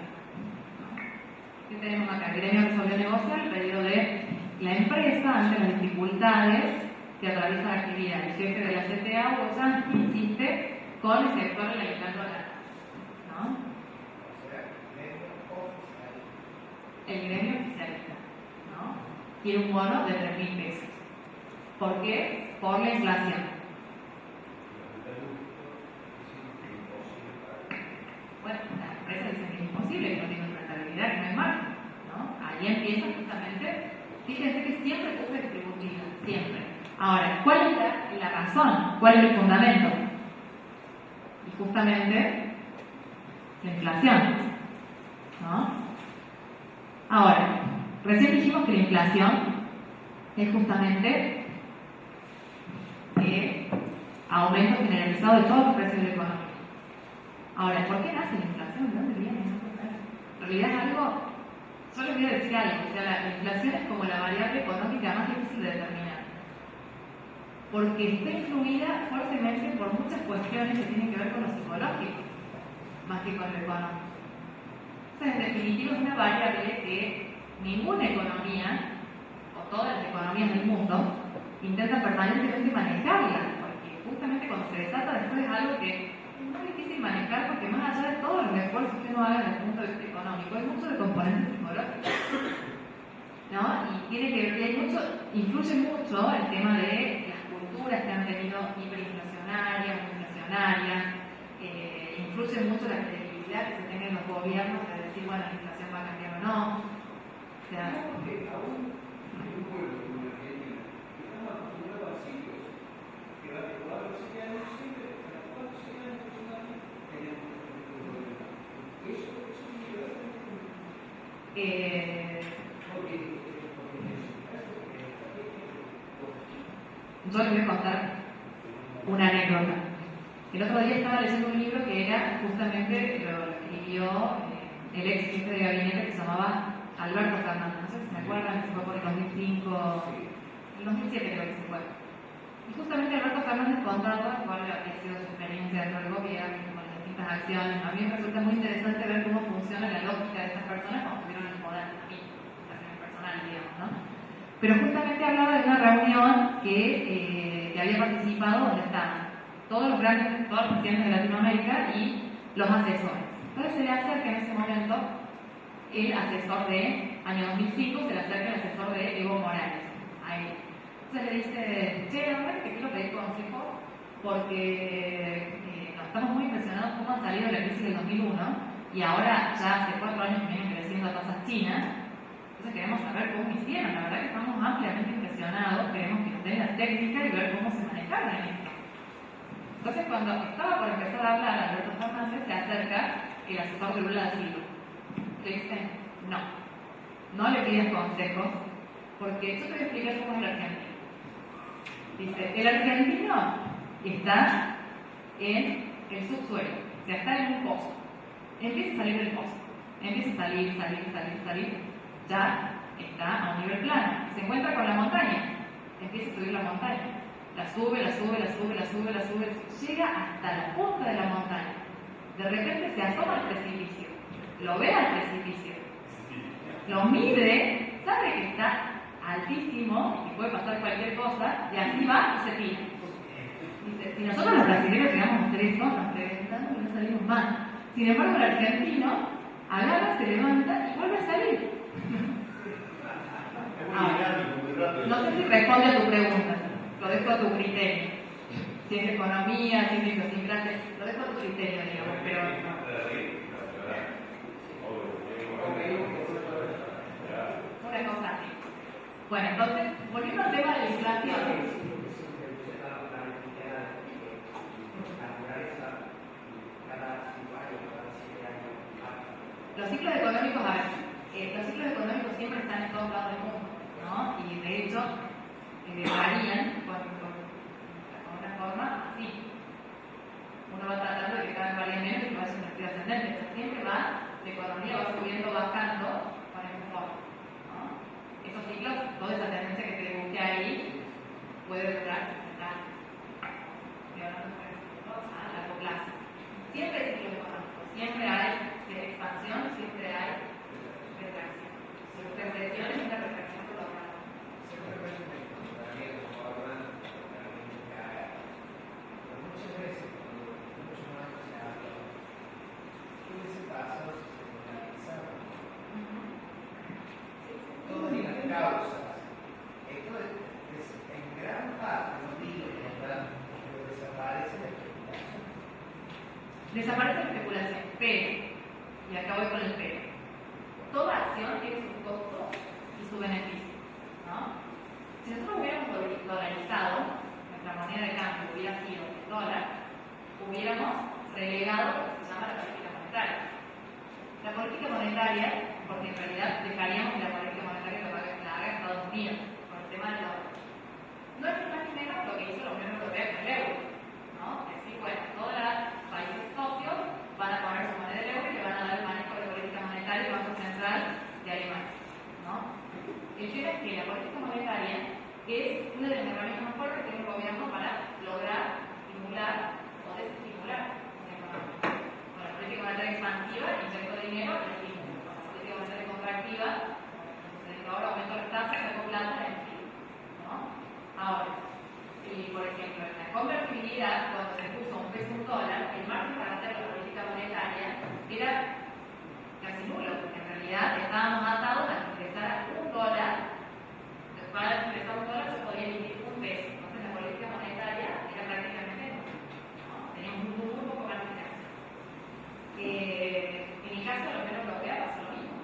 ¿Qué tenemos acá? El gremio resolvió negociar el pedido de la empresa ante las dificultades que atraviesa la actividad. El jefe de la CTA, Hugo Yankee, insiste con el sector en la limitando la tasa, ¿no? El gremio oficialista, ¿no? Quiere un bono de 3.000 pesos. ¿Por qué? Por la inflación. Bueno, las empresas dicen que es imposible, que no tienen rentabilidad, que no hay margen, ¿no? Ahí empieza justamente, fíjense que siempre es distributiva, siempre. Ahora, ¿cuál es la razón? ¿Cuál es el fundamento? Y justamente la inflación, ¿no? Ahora, recién dijimos que la inflación es justamente aumento generalizado de todos los precios de la economía. Ahora, ¿por qué nace la inflación? ¿De dónde viene? En realidad es algo, yo les voy a decir algo, o sea, la inflación es como la variable económica más difícil de determinar, porque está influida fuertemente por muchas cuestiones que tienen que ver con lo psicológico, más que con lo económico. Entonces, en definitiva, es una variable que ninguna economía, o todas las economías del mundo, intentan permanentemente manejarla, porque justamente cuando se desata después es algo que es muy difícil manejar, porque más allá de todos los esfuerzos que uno haga desde el punto de vista económico, hay mucho de componentes psicológicos, ¿no? Y tiene que ver, influye mucho el tema de las culturas que han tenido hiperinflacionarias, inflacionarias, influye mucho la credibilidad que se tenga en los gobiernos de decir, bueno, la inflación va a cambiar o no. O sea, porque aún hay un pueblo como la Argentina que estamos acostumbrados a ciclos que va de 4 o 6 años siempre, cada 4 o 6 años aproximadamente tenemos un problema. Eso tiene que ver porque yo les voy a contar una anécdota. El otro día estaba leyendo un libro que era justamente, lo escribió el ex jefe de gabinete que se llamaba Alberto Fernández. No sé si se acuerdan, que se fue por el 2005, el 2007 creo que se fue. Y justamente Alberto Fernández contaba cuál había sido su experiencia dentro del gobierno, con las distintas acciones. A mí me resulta muy interesante ver cómo funciona la lógica de estas personas cuando tuvieron el poder, a mí, en personal, digamos, ¿no? Pero justamente hablaba de una reunión que había participado donde estaban todos los presidentes de Latinoamérica y los asesores. Entonces se le acerca en ese momento el asesor de año 2005, se le acerca el asesor de Evo Morales a él. Entonces le dice, che, hombre, te quiero pedir consejo porque estamos muy impresionados cómo han salido de la crisis del 2001 y ahora ya hace 4 años que vienen creciendo a tasas chinas. Entonces queremos saber cómo hicieron. La verdad que estamos ampliamente impresionados, queremos que nos den la técnica y ver cómo se manejaron en esto. Entonces cuando estaba por empezar a hablar Alberto Fernández, se acerca el asesor de Lula da Silva. Le dice, no le pidas consejos, porque yo te voy a explicar cómo es el argentino. Dice, el argentino está en el subsuelo. sea, está en un pozo, empieza a salir del pozo, empieza a salir, ya está a un nivel plano, se encuentra con la montaña, empieza a subir la montaña, la sube, llega hasta la punta de la montaña, de repente se asoma al precipicio, lo ve al precipicio, lo mide, sabe que está altísimo y puede pasar cualquier cosa, y así va y se tira. Dice, si nosotros los brasileños llegamos a hacer eso, nos reventamos y no salimos más. Sin embargo, el argentino agarra, se levanta y vuelve a salir. No sé si responde a tu pregunta, lo dejo a tu criterio. Si es economía, si es idiosincrasia, lo dejo a tu criterio, digamos, pero una cosa así. Bueno, entonces, volviendo al tema de la inflación. Los ciclos económicos, a ver, los ciclos económicos siempre están en todos lados del mundo, ¿no? Y de hecho, varían con una forma así. Uno va tratando de que cada vez varíe menos y que vaya en sentido ascendente, pero siempre va, la economía va subiendo, bajando con el humor, ¿no? Esos ciclos, toda esa tendencia que te dibujé ahí, puede durar 60 años. Y ahora a largo plazo. Siempre hay ciclos económicos, siempre hay expansión, siempre hay retracción. Recesión es una retracción global. Muchas veces, mucho más se habla, ¿qué hubiese pasado si se analizaba? Todas las causas, esto es en gran parte, no digo que desaparece la especulación. Desaparece la especulación, pero, y acá voy con el pero, toda acción tiene su costo y su beneficio, ¿no? Si nosotros hubiéramos dolarizado, nuestra moneda de cambio hubiera sido el dólar, hubiéramos relegado lo que se llama la política monetaria. La política monetaria, porque en realidad dejaríamos que la política monetaria la haga Estados Unidos, por el tema del dólar. No es más ni menos lo que hizo la Unión Europea con el euro, ¿no? Es decir, bueno, todos los países socios van a poner su moneda del euro y le van a dar el manejo de política monetaria al Banco Central de Alemania, ¿no? El tema es que la política monetaria es una de las herramientas más fuertes que tiene un gobierno para lograr estimular o desestimular una economía. Con la política monetaria expansiva, inyecto dinero, el estímulo. Con la política monetaria contractiva, ahora aumento las tasas, saco plata, en fin, ¿no? Ahora, por ejemplo, en la convertibilidad, cuando se puso un peso un dólar, el margen para hacer la política monetaria era casi nulo, porque en realidad estábamos atados a ingresar un dólar, para ingresar un dólar se podía emitir un peso, entonces la política monetaria era prácticamente no, teníamos muy poco margen de acción. En el caso de la Unión Europea pasó lo mismo,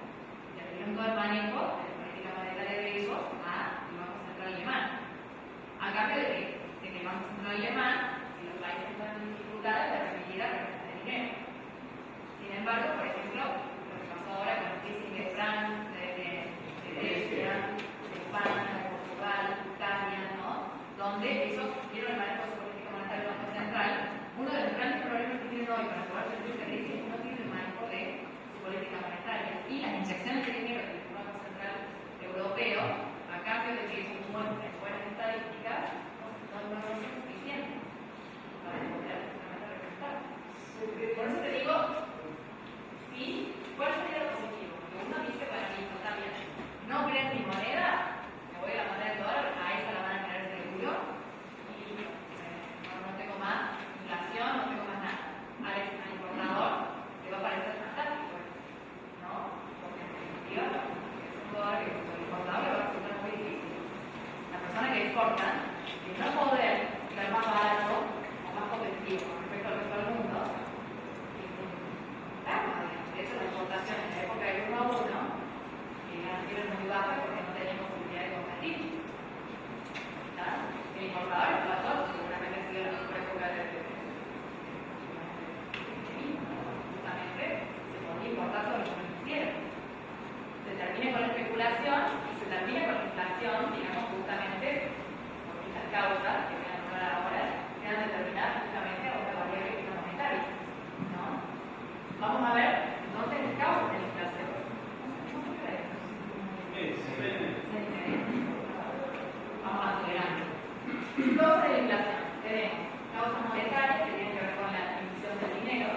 se dieron todo el manejo de la política monetaria de ellos al Banco Central Alemán. ¿A cambio de qué? De que el Banco Central Alemán, si los países están en dificultades, le permitiera prestar dinero. Sin embargo, por ejemplo, lo que pasó ahora con la crisis de Francia, de Grecia, de España, de Portugal, Italia, ¿no? Donde ellos dieron el manejo de su política monetaria del Banco Central. Uno de los grandes problemas que tienen hoy para poder salir de esa crisis es que no tienen el manejo de su política monetaria. Y las inyecciones de dinero del Banco Central Europeo, a cambio de que ellos muestren buenas estadísticas, no son suficientes para poder representar. Por eso te digo, sí, ¿cuál sería lo positivo? Porque uno dice para mí, está bien, no creen mi moneda, me voy a la moneda del dólar, a esa la van a querer seguro, y no tengo más inflación, no tengo más nada. Al importador le va a parecer fantástico, ¿no? Porque en definitiva, es un dólar que como importador le va a resultar muy difícil. La persona que exporta, de no poder ser más barato o más competitivo con respecto al resto del mundo, de hecho, la exportación en la época del 1 a 1 era muy baja porque no teníamos posibilidad de competir. El importador, el platón, seguramente ha sido la mejor época de justamente se podía importar todo lo que no quisiera. Se termina con la especulación y se termina con la inflación, digamos, justamente por estas causas que voy a nombrar ahora, que van a determinar justamente a dónde Causas de la inflación. Tenemos causas monetarias que tienen que ver con la emisión del dinero,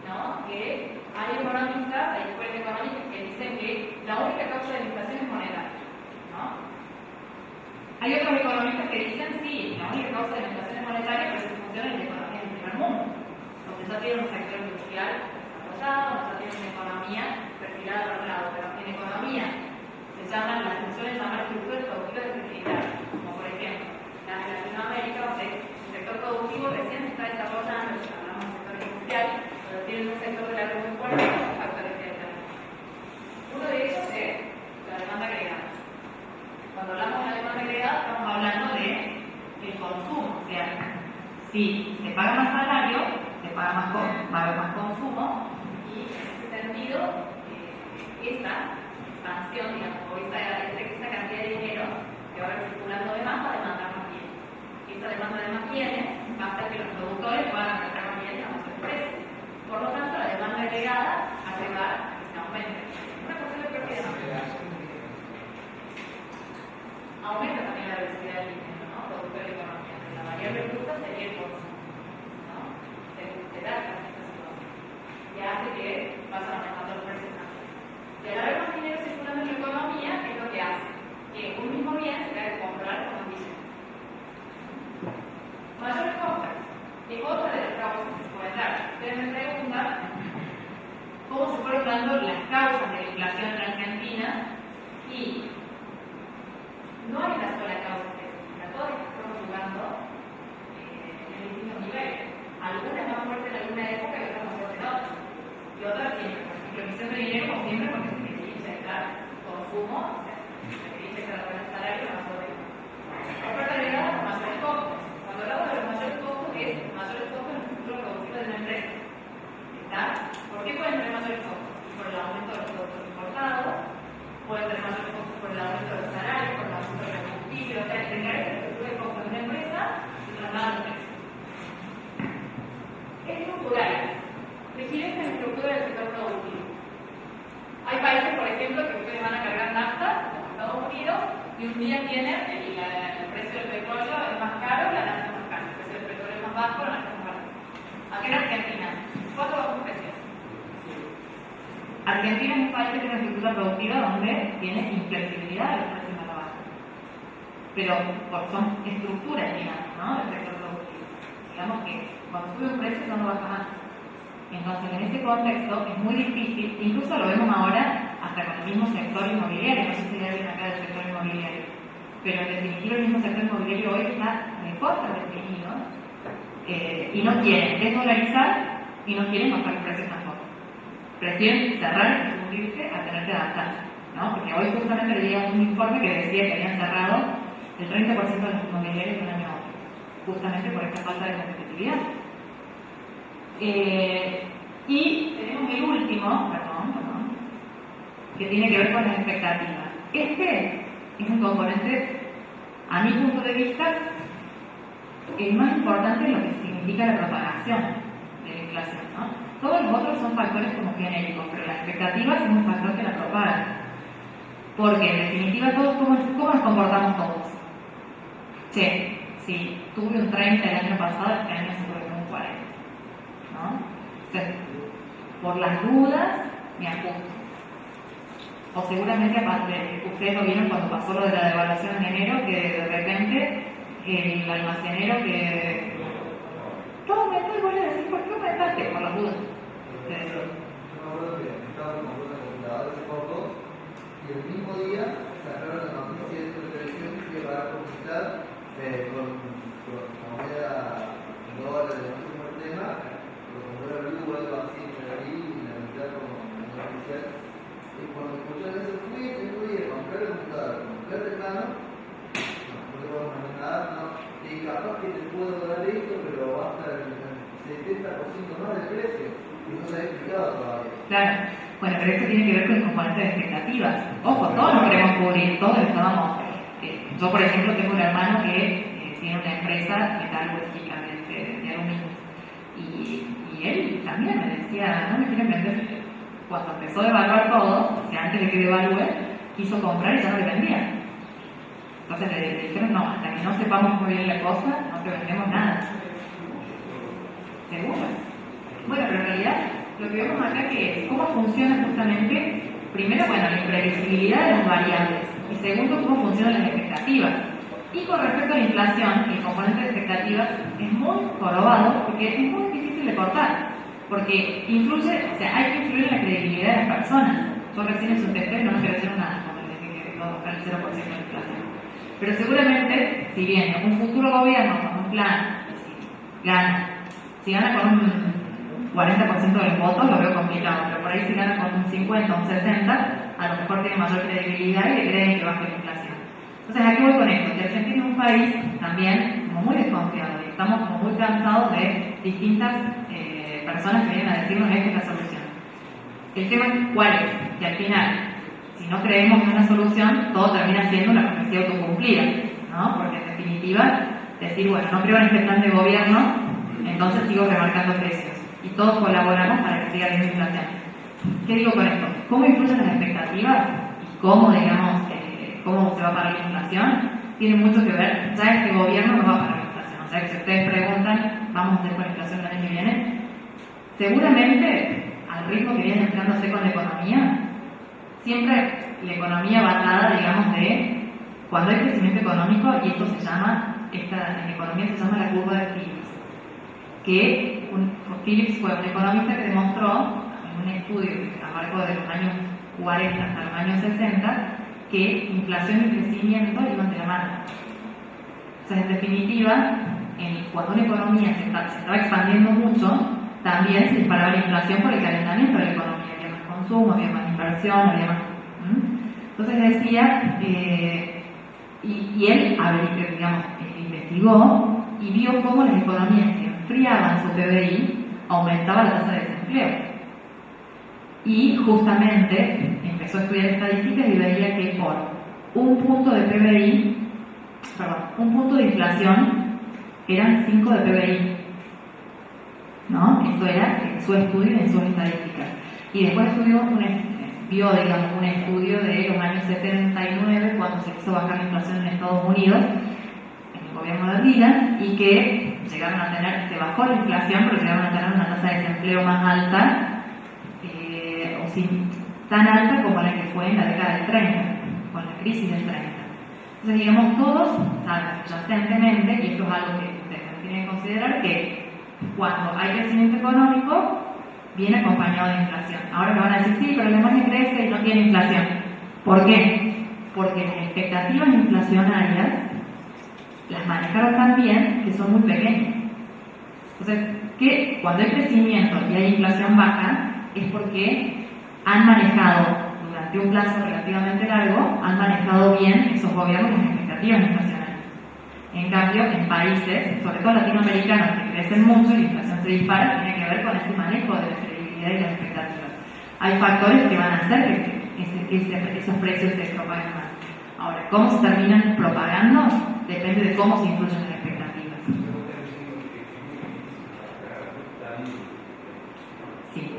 ¿no? Que hay economistas, hay escuelas económicas que dicen que la única causa de la inflación es monetaria, ¿no? Hay otros economistas que dicen sí, la única causa de la inflación es monetaria, pero si funciona en la economía del primer mundo, donde ya tiene un sector industrial desarrollado, donde ya tiene una economía perfilada al otro lado, pero en economía se llaman, las funciones llaman estructuras productivas desequilibradas, como por ejemplo las de Latinoamérica, donde el sector productivo recién se está desarrollando, si hablamos del sector industrial, pero tienen un sector de la red muy fuerte con los factores que determinan. Uno de ellos es la demanda agregada. Cuando hablamos de la demanda agregada, estamos hablando de el consumo, o sea, si se paga más salario, se paga más, va a haber más consumo, y en ese sentido, esa expansión, digamos, o esa cantidad de dinero que va a ir circulando de más va a demandar más bienes. Esa demanda de más bienes va a hacer que los productores puedan comprar más bienes a mayores precios. Por lo tanto, la demanda agregada va a llevar a que se aumente. Una cuestión de propiedad. Aumenta también la velocidad del dinero, ¿no? Producto de la economía. La variable bruta sería el consumo, ¿no? Se da esta situación. Y hace que vayan aumentando los precios también. Y al haber más dinero circulando en la economía, ¿qué es lo que hace? Que un mismo bien se debe comprar con más billetes. Mayores compras es otra de las causas que se pueden dar. Ustedes me preguntan cómo se fueron dando las causas de la inflación en Argentina, y no hay una sola causa específica, todas estas fueron jugando en distintos niveles. Algunas más fuertes en alguna época y otras más fuertes en otras. Y otras siempre, por ejemplo, la emisión de dinero como siempre porque se quería inyectar consumo, o sea, se quería inyectar el salario más o menos. La oferta agregada con mayores costos. Cuando hablamos de los mayores costos es mayores costos en el futuro productivo de una empresa. ¿Está? ¿Por qué pueden tener mayores costos? Por el aumento de los productos importados, pueden tener mayores costos por el aumento de los salarios, por el aumento del combustible, o sea, se encarece la estructura de costos de una empresa y traslada al precio. Estructurales. Vigilemos en la estructura del sector productivo. Hay países, por ejemplo, que ustedes van a cargar nafta, como Estados Unidos, y un día tienen el precio del petróleo es más caro, la nafta es más cara. El precio del petróleo es más bajo, la nafta es más barata. Aquí en Argentina, ¿cuánto bajó un precio? Argentina es un país que tiene una estructura productiva donde tiene inflexibilidad de los precios a la baja. Pero son estructuras, digamos, ¿no? Del sector productivo. Digamos que cuando sube un precio ya no baja más. Entonces, en ese contexto es muy difícil, incluso lo vemos ahora hasta con el mismo sector inmobiliario, no sé si hay alguien acá del sector inmobiliario, pero en definitiva el mismo sector inmobiliario hoy está recontra definido y no quieren desdolarizar y no quieren bajar los precios tampoco. Prefieren cerrar y cubrirse a tener que adaptarse, ¿no? Porque hoy justamente leía un informe que decía que habían cerrado el 30% de los inmobiliarios de un año a otro, justamente por esta falta de competitividad. Y tenemos el último, que tiene que ver con las expectativas. Este es un componente, a mi punto de vista, el más importante en lo que significa la propagación de la inflación, ¿no? Todos los otros son factores como genéricos, pero las expectativas es un factor que la propaga. Porque en definitiva, todos, ¿cómo nos comportamos todos? Che, si tuve un 30 el año pasado, este año seguro que un 40. ¿No? Entonces, por las dudas, me ajusto. O seguramente, aparte, ustedes lo vieron cuando pasó lo de la devaluación en enero, que de repente el almacenero que todo aumentó y vos le decís, ¿por qué aumentaste? Por las dudas. Yo me acuerdo que estaba con una computadora hace poco y el mismo día sacaron la noticia de televisión que iba a publicitar como era dólares de último tema, como era el Uber, algo así, y la mitad como no oficial. Y cuando escuché eso fui a comprar el computador, compré el plano, no le podemos hacer nada, no, y capaz que te puedo dar esto, pero va a estar el 70% más del precio, y no se ha explicado todavía. Claro, bueno, pero esto tiene que ver con el componente de expectativas. Ojo, todos nos queremos cubrir, todos estábamos. Yo, por ejemplo, tengo un hermano que tiene una empresa metalúrgica de aluminio, y él también me decía, no me quieren vender. Cuando empezó a devaluar todo, o sea, antes de que devalúe, quiso comprar y ya no le vendía. Entonces le dijeron, no, hasta que no sepamos muy bien la cosa, no te vendemos nada. ¿Seguro? Bueno, pero en realidad lo que vemos acá que es cómo funciona justamente, primero, bueno, la imprevisibilidad de las variables, y segundo, cómo funcionan las expectativas. Y con respecto a la inflación, el componente de expectativas es muy jorobado porque es muy difícil de cortar, porque influye, o sea, hay que influir en la credibilidad de las personas. Yo recién en su test no me quiero decir nada, como les dije que va a buscar el 0% de inflación. Pero seguramente, si viene un futuro gobierno con un plan, si gana con un 40% de los votos, lo veo complicado, pero por ahí si gana con un 50 o un 60, a lo mejor tiene mayor credibilidad y le creen que baje la inflación. Entonces, ¿a qué voy con esto? Que Argentina es un país también como muy desconfiado y estamos como muy cansados de distintas personas que vienen a decirnos esta es la solución. El tema es cuál es, que al final, si no creemos en una solución, todo termina siendo una profecía autocumplida, ¿no? Porque en definitiva, decir, bueno, no creo en este plan de gobierno, entonces sigo remarcando precios. Y todos colaboramos para que siga habiendo inflación. ¿Qué digo con esto? ¿Cómo influyen las expectativas? Y cómo, digamos, cómo se va a parar la inflación, tiene mucho que ver, ya este gobierno no va a parar la inflación. O sea que si ustedes preguntan, ¿vamos a hacer con la inflación el año que viene? Seguramente, al ritmo que viene enfrentándose con la economía, siempre la economía va atada, digamos, de cuando hay crecimiento económico, y esto se llama, en economía se llama la curva de Phillips, que Phillips fue un economista que demostró en un estudio que abarcó de los años 40 hasta los años 60 que inflación y crecimiento iban de la mano. O sea, en definitiva, cuando una economía se estaba expandiendo mucho, también se disparaba la inflación por el calentamiento de la economía. Había más consumo, había más inversión, había más... Entonces decía, y él, digamos, investigó y vio cómo las economías que enfriaban su PBI aumentaban la tasa de desempleo. Y justamente empezó a estudiar estadísticas y veía que por un punto de PBI, un punto de inflación, eran 5 de PBI. ¿No? Esto era en su estudio, en sus estadísticas. Y después vio, digamos, un estudio de los años 79, cuando se hizo bajar la inflación en Estados Unidos, en el gobierno de Reagan, y que llegaron a tener, se bajó la inflación, pero llegaron a tener una tasa de desempleo más alta, tan alta como la que fue en la década del 30, con la crisis del 30. Entonces, digamos, todos saben subyacentemente, y esto es algo que ustedes tienen que considerar, que cuando hay crecimiento económico, viene acompañado de inflación. Ahora me van a decir, sí, pero Alemania crece y no tiene inflación. ¿Por qué? Porque las expectativas inflacionarias las manejaron tan bien que son muy pequeñas. Entonces, que cuando hay crecimiento y hay inflación baja, es porque han manejado, durante un plazo relativamente largo, han manejado bien esos gobiernos las expectativas inflacionarias. En cambio, en países, sobre todo latinoamericanos, que crecen mucho y la inflación se dispara, tiene que ver con ese manejo de la credibilidad y las expectativas. Hay factores que van a hacer que esos precios se propaguen más. Ahora, ¿cómo se terminan propagando? Depende de cómo se influyen las expectativas. Sí.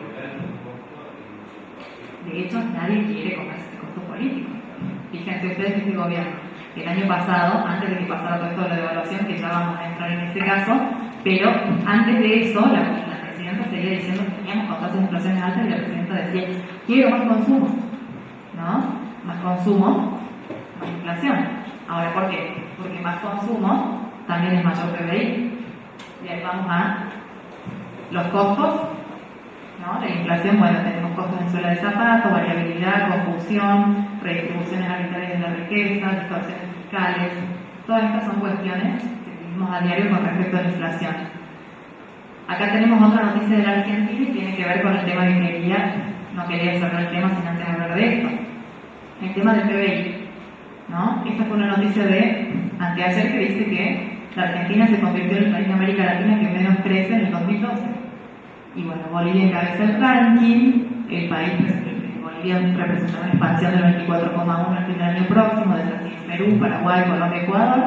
De hecho, nadie quiere comerse ese costo político. Fíjense ustedes que este gobierno, el año pasado, antes de que pasara todo esto de la devaluación, que ya vamos a entrar en ese caso, pero antes de eso, la presidenta seguía diciendo que teníamos con tasas de inflación altas y la presidenta decía, quiero más consumo, ¿no? Más consumo, más inflación. Ahora, ¿por qué? Porque más consumo también es mayor PBI. Y ahí vamos a los costos, ¿no? La inflación, bueno, tenemos costos en suela de zapatos, variabilidad, confusión, redistribuciones arbitrarias de la riqueza, distorsiones fiscales. Todas estas son cuestiones que vivimos a diario con respecto a la inflación. Acá tenemos otra noticia de la Argentina y tiene que ver con el tema que no quería cerrar el tema sin antes hablar de esto. El tema del PBI, ¿no? Esta fue una noticia de anteayer que dice que la Argentina se convirtió en el país de América Latina que menos crece en el 2012. Y bueno, Bolivia encabeza el ranking, el país, Bolivia representa una expansión del 24,1 al fin del año próximo, desde así Perú, Paraguay, Colombia, Ecuador,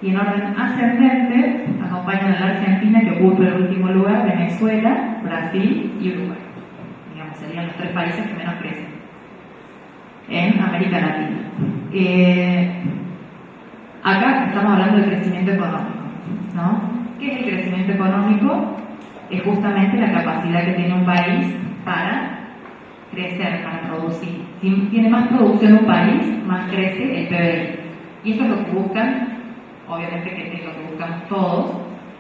y en orden ascendente acompañan a la Argentina, que ocupa el último lugar, Venezuela, Brasil y Uruguay. Digamos, serían los 3 países que menos crecen en América Latina. estamos hablando de crecimiento económico, ¿no? ¿Qué es el crecimiento económico? Es justamente la capacidad que tiene un país para crecer, para producir. Si tiene más producción un país, más crece el PBI. Y esto es lo que buscan, obviamente que es lo que buscamos todos,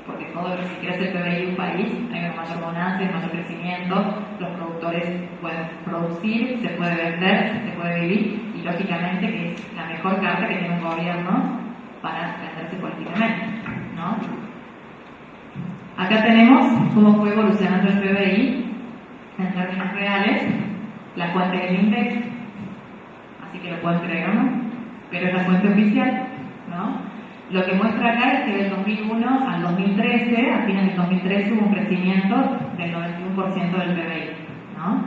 porque todo lo que si crece el PBI de un país, hay una mayor bonanza, un mayor crecimiento, los productores pueden producir, se puede vender, se puede vivir, y lógicamente que es la mejor carta que tiene un gobierno para venderse políticamente, ¿no? Acá tenemos cómo fue evolucionando el PBI en términos reales, la fuente del INDEC, así que lo pueden creer o no, pero es la fuente oficial, ¿no? Lo que muestra acá es que del 2001 al 2013, a fines del 2013, hubo un crecimiento del 91% del PBI, ¿no?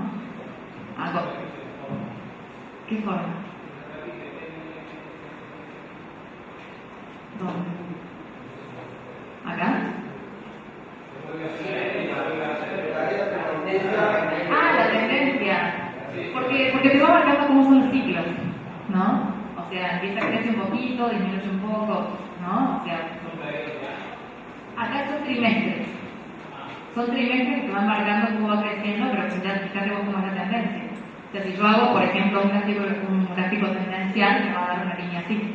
¿Qué forma? ¿Dónde? ¿Acá? Ah, la tendencia. Porque te va marcando cómo son los ciclos, ¿no? O sea, empieza a crecer un poquito, disminuye un poco, ¿no? O sea, acá son trimestres. Son trimestres que te van marcando cómo va creciendo, pero fíjate vos cómo es la tendencia. O sea, si yo hago, por ejemplo, un gráfico tendencial, me va a dar una línea así.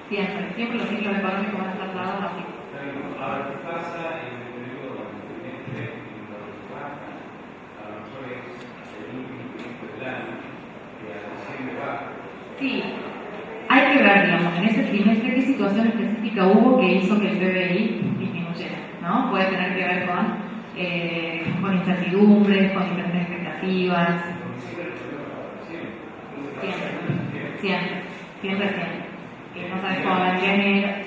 Siempre los ciclos económicos van a estar dados así. Ahora, ¿qué pasa en el periodo trimestre en lo que baja? A lo mejor es el último trimestre del año, que a diciembre baja. Sí, hay que ver, digamos, en ese trimestre qué situación específica hubo que hizo que el PBI disminuyera, ¿no? Puede tener que ver con incertidumbres, con diferentes expectativas. Siempre. Que no sabes cómo va a venir.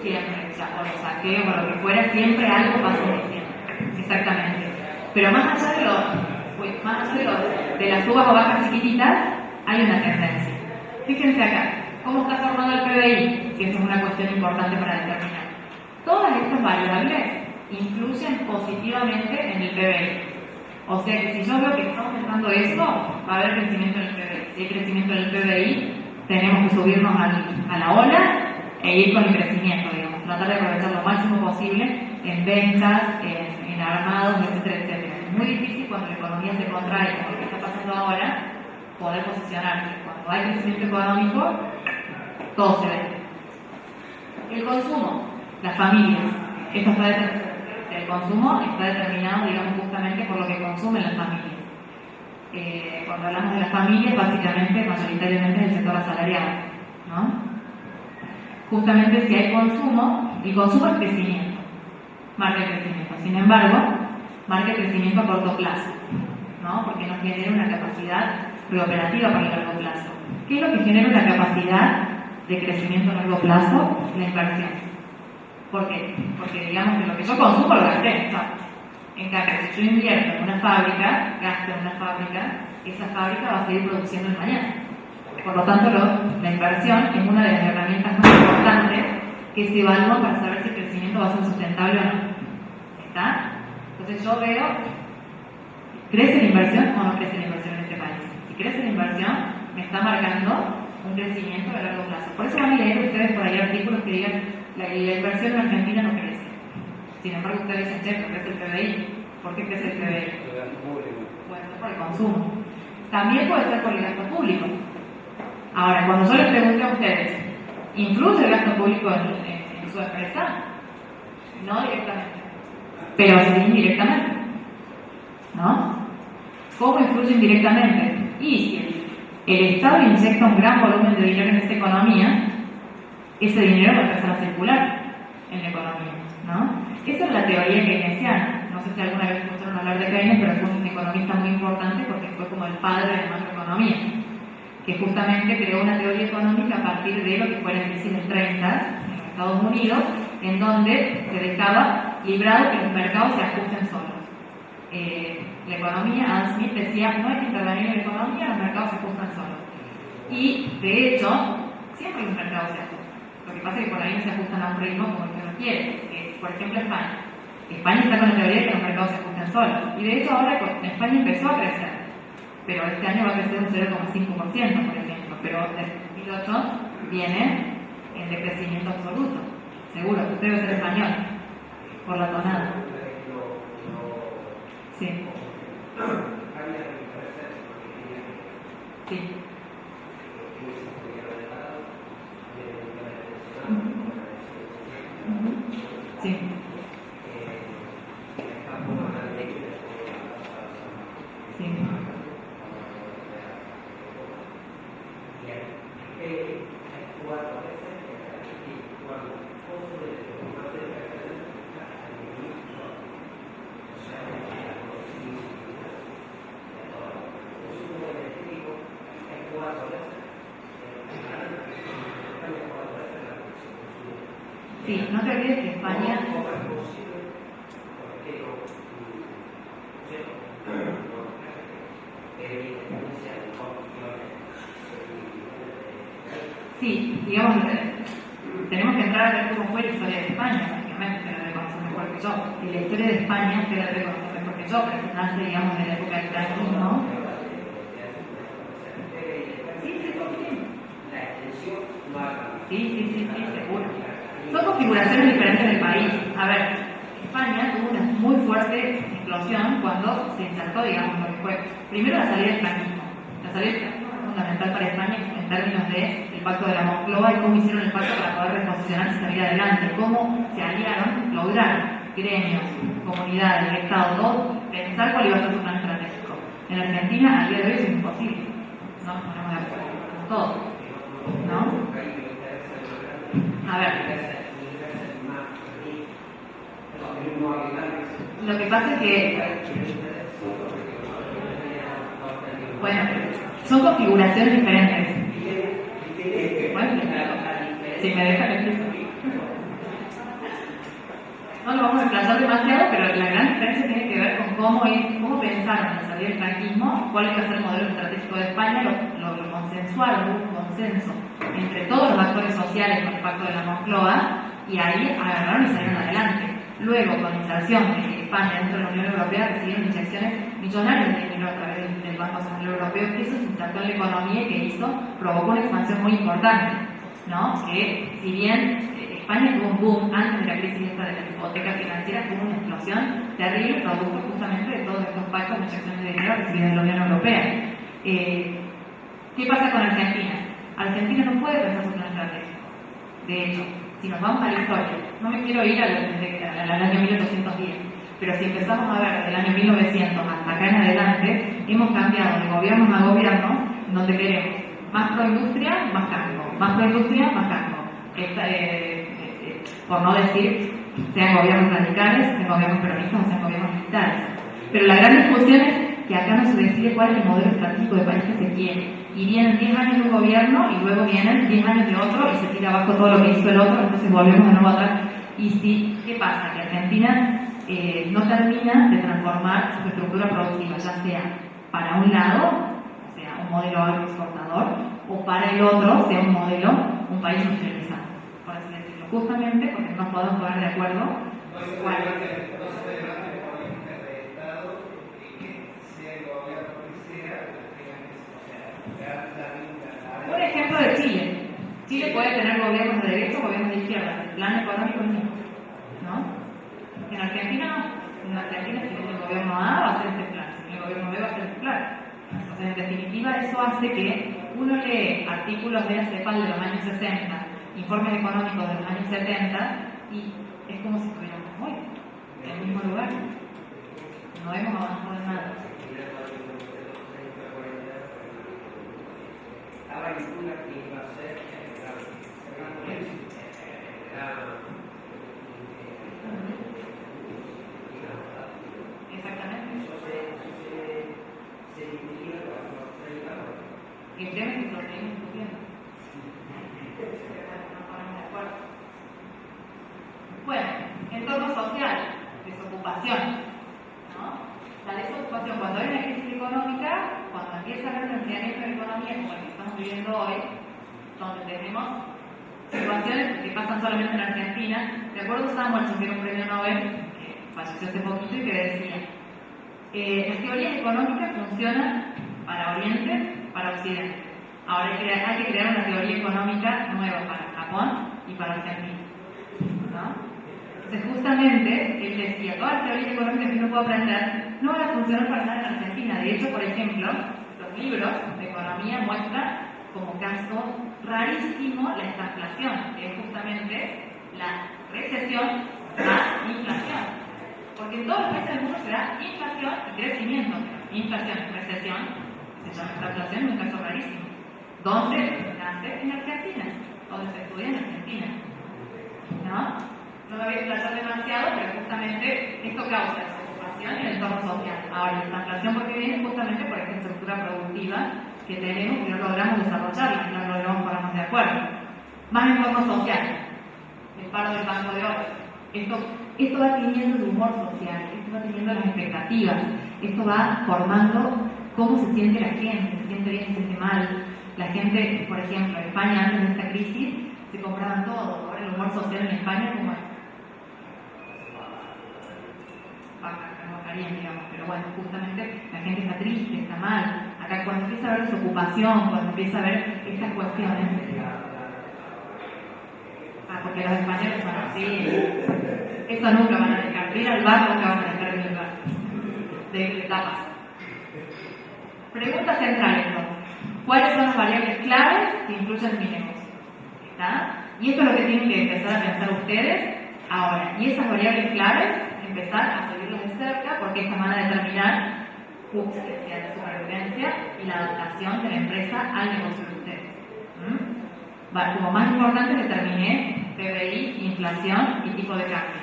Siempre, o los saqueos o lo que fuera, siempre algo pasa en diciembre. Exactamente. Pero más allá de las subas o bajas chiquititas, hay una tendencia. Fíjense acá, ¿cómo está formado el PBI? Que eso es una cuestión importante para determinar. Todas estas variables influyen positivamente en el PBI. O sea que si yo veo que está aumentando eso, va a haber crecimiento en el PBI. Si hay crecimiento en el PBI, tenemos que subirnos a la ola e ir con el crecimiento, digamos, tratar de aprovechar lo máximo posible en ventas, en armados, etcétera. Es muy difícil cuando la economía se contrae, como lo que está pasando ahora, poder posicionarse. Cuando hay crecimiento económico, todo se vende. El consumo, las familias, el consumo está determinado, digamos, justamente por lo que consumen las familias. Cuando hablamos de las familias, básicamente, mayoritariamente es el sector asalariado, ¿no? Justamente si hay consumo, el consumo es crecimiento, marca el crecimiento. Sin embargo, marca el crecimiento a corto plazo, ¿no? Porque nos genera una capacidad reoperativa para el largo plazo. ¿Qué es lo que genera una capacidad de crecimiento a largo plazo? La inversión. ¿Por qué? Porque digamos que lo que yo consumo lo gasté, ¿no? En cambio, si yo invierto en una fábrica, gasto en una fábrica, esa fábrica va a seguir produciendo en mañana. Por lo tanto, la inversión es una de las herramientas más importantes que se evalúan para saber si el crecimiento va a ser sustentable o no. ¿Está? Entonces yo veo, ¿crece la inversión o no crece la inversión en este país? Si crece la inversión, me está marcando un crecimiento a largo plazo. Por eso van a leer ustedes por ahí artículos que digan la inversión en Argentina no crece. Sin embargo, ustedes dicen, che, crece el PBI. ¿Por qué crece el PBI? Puede ser por el consumo. También puede ser por el gasto público. Ahora, cuando yo les pregunto a ustedes, ¿influye el gasto público en su empresa? No directamente, pero sí indirectamente, ¿no? ¿Cómo influye indirectamente? Y si el Estado inyecta un gran volumen de dinero en esta economía, ese dinero va a empezar a circular en la economía, ¿no? Esa es la teoría keynesiana. No sé si alguna vez escucharon hablar de Keynes, pero fue un economista muy importante porque fue como el padre de la macroeconomía, que justamente creó una teoría económica a partir de lo que fue la crisis del 30 en los Estados Unidos, en donde se dejaba librado que los mercados se ajusten solos. La economía, Adam Smith decía, no hay que intervenir en la economía, los mercados se ajustan solos. Y, de hecho, siempre los mercados se ajustan. Lo que pasa es que por ahí no se ajustan a un ritmo como el que uno quiere. Por ejemplo, España. España está con la teoría de que los mercados se ajustan solos. Y de hecho ahora España empezó a crecer, pero este año va a crecer un 0,5%, por ejemplo. Pero desde 2008 viene en decrecimiento absoluto. Seguro, usted debe ser español, por la tonada. Sí. Sí. Sí. Sí. Sí, no te olvides que España... Sí, digamos, tenemos que entrar a ver cómo fue la historia de España, básicamente, que la reconoce mejor que yo. Y la historia de España, que la reconoce mejor que yo, pero que nace, digamos, de la época del franquismo. Sí, seguro. Son configuraciones diferentes del país. A ver, España tuvo una muy fuerte explosión cuando se insertó, digamos, lo que fue primero la salida del franquismo. La salida del franquismo es fundamental para España en términos del pacto de la Moncloa y cómo hicieron el pacto para poder reposicionarse y salir adelante, cómo se aliaron, lograron gremios, comunidades, el Estado, todo, pensar cuál iba a ser su plan estratégico. En Argentina, al día de hoy, es imposible. No nos ponemos de acuerdo con todo, ¿no? A ver, lo que pasa es que, bueno, son configuraciones diferentes. Bueno, si me dejan explicar. No lo vamos a desplazar demasiado, pero la gran diferencia tiene que ver con cómo pensaron al salir del franquismo, cuál iba a ser el modelo estratégico de España, lo consensuaron, hubo un consenso entre todos los actores sociales con el pacto de la Moncloa, y ahí agarraron y salieron adelante. Luego, con la inserción de España dentro de la Unión Europea, recibieron inyecciones millonarias de dinero a través del Banco Central Europeo, que eso se insertó en la economía y que provocó una expansión muy importante, ¿no? Que si bien España tuvo un boom antes de la crisis esta de la hipoteca financiera, tuvo una explosión terrible, producto justamente de todos estos pactos de inyecciones de dinero recibidos de la Unión Europea. ¿Qué pasa con Argentina? Argentina no puede pensar su plan estratégico. De hecho, si nos vamos a la historia, no me quiero ir al año 1810, pero si empezamos a ver desde el año 1900 hasta acá en adelante, hemos cambiado de gobierno a gobierno, donde queremos más proindustria, más campo, más proindustria, más campo. Por no decir, sean gobiernos radicales, sean gobiernos peronistas o sean gobiernos militares. Pero la gran discusión es que acá no se decide cuál es el modelo estratégico de país que se quiere. Y vienen 10 años de un gobierno y luego vienen 10 años de otro y se tira abajo todo lo que hizo el otro, entonces volvemos de nuevo atrás. Y sí, ¿qué pasa? Que Argentina no termina de transformar su estructura productiva, ya sea para un lado, o sea, un modelo agroexportador, o para el otro, sea un modelo, un país industrializado, por así decirlo. Justamente porque no nos podemos poner de acuerdo. Un ejemplo de Chile. Chile puede tener gobiernos de derecha o gobiernos de izquierda. El plan económico es mismo, ¿no? En Argentina no. En Argentina, si viene el gobierno A, va a ser este plan. Si viene el gobierno B, va a ser este plan. Entonces, en definitiva, eso hace que uno lee artículos de la CEPAL de los años 60, informes económicos de los años 70, y es como si estuviéramos hoy, en el mismo lugar. No hemos avanzado en nada. Exactamente. Y el tema es que se lo seguimos discutiendo. Bueno, entorno social, desocupación, ¿no? La desocupación, cuando hay una crisis económica, cuando empieza a haber un enfriamiento de la economía como el que estamos viviendo hoy, donde tenemos situaciones que pasan solamente en Argentina. De acuerdo a Samuelson, que era un premio Nobel, que falleció hace poquito y que decía, las teorías económicas funcionan para Oriente, para Occidente. Ahora hay que crear una teoría económica nueva para Japón y para Argentina, ¿no? Entonces, justamente, él decía, todas las teorías económicas que uno puede aprender no van a funcionar para nada en Argentina. De hecho, por ejemplo, los libros de economía muestran como caso rarísimo la estanflación, que es justamente la recesión más inflación. Porque en todos los países del mundo se da inflación y crecimiento. Inflación y recesión, se llama estanflación, es un caso rarísimo. ¿Dónde nace? En Argentina, donde se estudia en Argentina. ¿No? No me voy a explayar demasiado, pero justamente esto causa desocupación en el entorno social. Ahora, la estanflación porque viene justamente por esta estructura productiva que tenemos y no logramos desarrollarla, no logramos ponernos de acuerdo. Más entorno social, el paro del Banco de Oro. Esto va teniendo el humor social, esto va teniendo las expectativas, esto va formando cómo se siente la gente, se siente bien, se siente mal. La gente, por ejemplo, en España antes de esta crisis se compraban todo. Ahora el humor social en España, ¿cómo es? Bajarían, digamos, pero bueno, justamente la gente está triste, está mal. Acá cuando empieza a haber desocupación, cuando empieza a haber estas cuestiones, porque los españoles son así, eso nunca van a dejar, ir al bar nunca van a dejar de lugar, de tapas. Pregunta central entonces, ¿cuáles son las variables claves que influyen en mi negocio? ¿Está? Y esto es lo que tienen que empezar a pensar ustedes ahora, y esas variables claves empezar a seguirlas de cerca porque estas van a determinar la supervivencia y la adaptación de la empresa al negocio de ustedes. Como más importante determiné PBI, inflación y tipo de cambio.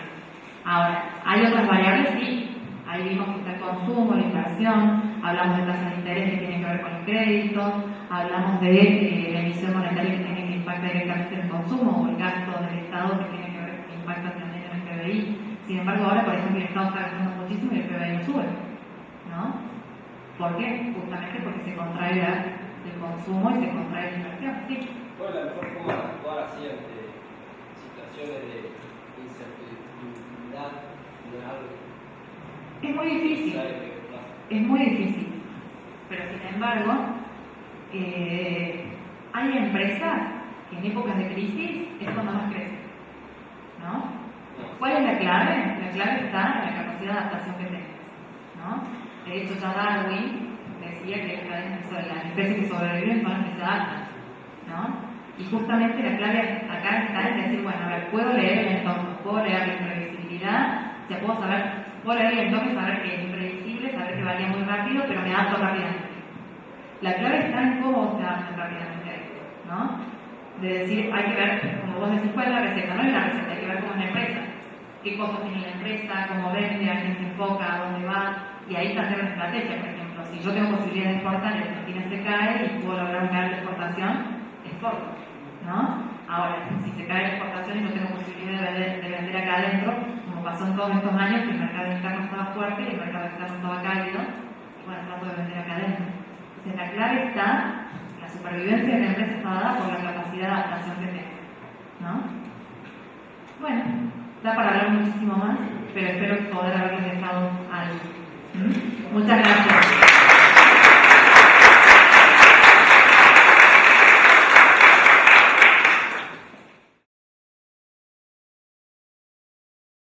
Ahora, ¿hay otras variables? Sí. Ahí vimos que está el consumo, la inversión, hablamos de tasas de interés que tienen que ver con el crédito, hablamos de la emisión monetaria que tiene que impactar directamente en el consumo o el gasto del Estado que tiene que ver, que impacta también en el PBI. Sin embargo, ahora, por ejemplo, el Estado está gastando muchísimo y el PBI no sube, ¿no? ¿Por qué? Justamente porque se contrae el consumo y se contrae la inversión, ¿sí? ¿Cuál es la mejor forma de actuar así ante situaciones de incertidumbre de algo? Es muy difícil, es muy difícil, pero sin embargo, hay empresas que en épocas de crisis es cuando más crecen, ¿no? ¿Cuál es la clave? La clave está en la capacidad de adaptación que tengas, ¿no? De hecho, ya Darwin decía que las especies que sobreviven son las que se adaptan, ¿no? Y justamente la clave acá está en decir, bueno, a ver, puedo leer el entorno, puedo leer la imprevisibilidad, o sea, puedo leer el entorno y saber que es imprevisible, saber que varía muy rápido, pero me adapto rápidamente. La clave está en cómo se adaptan rápidamente a esto, ¿no? De decir, hay que ver, como vos decís, cuál es la receta, no es la receta, hay que ver cómo es la empresa, qué cosas tiene la empresa, cómo vende, a quién se enfoca, a dónde va, y ahí está hacer una estrategia, por ejemplo. Si yo tengo posibilidad de exportar y Argentina se cae y puedo lograr un canal de exportación, exporto, ¿no? Ahora, si se cae la exportación y no tengo posibilidad de vender acá adentro, como pasó en todos estos años, que el mercado interno estaba fuerte y el mercado externo estaba cálido, y bueno, trato de vender acá adentro. Entonces, la clave está, la supervivencia de la empresa está dada por la capacidad de adaptación que tenga, ¿no? Bueno, da para hablar muchísimo más, pero espero poder haberles dejado algo. Muchas gracias.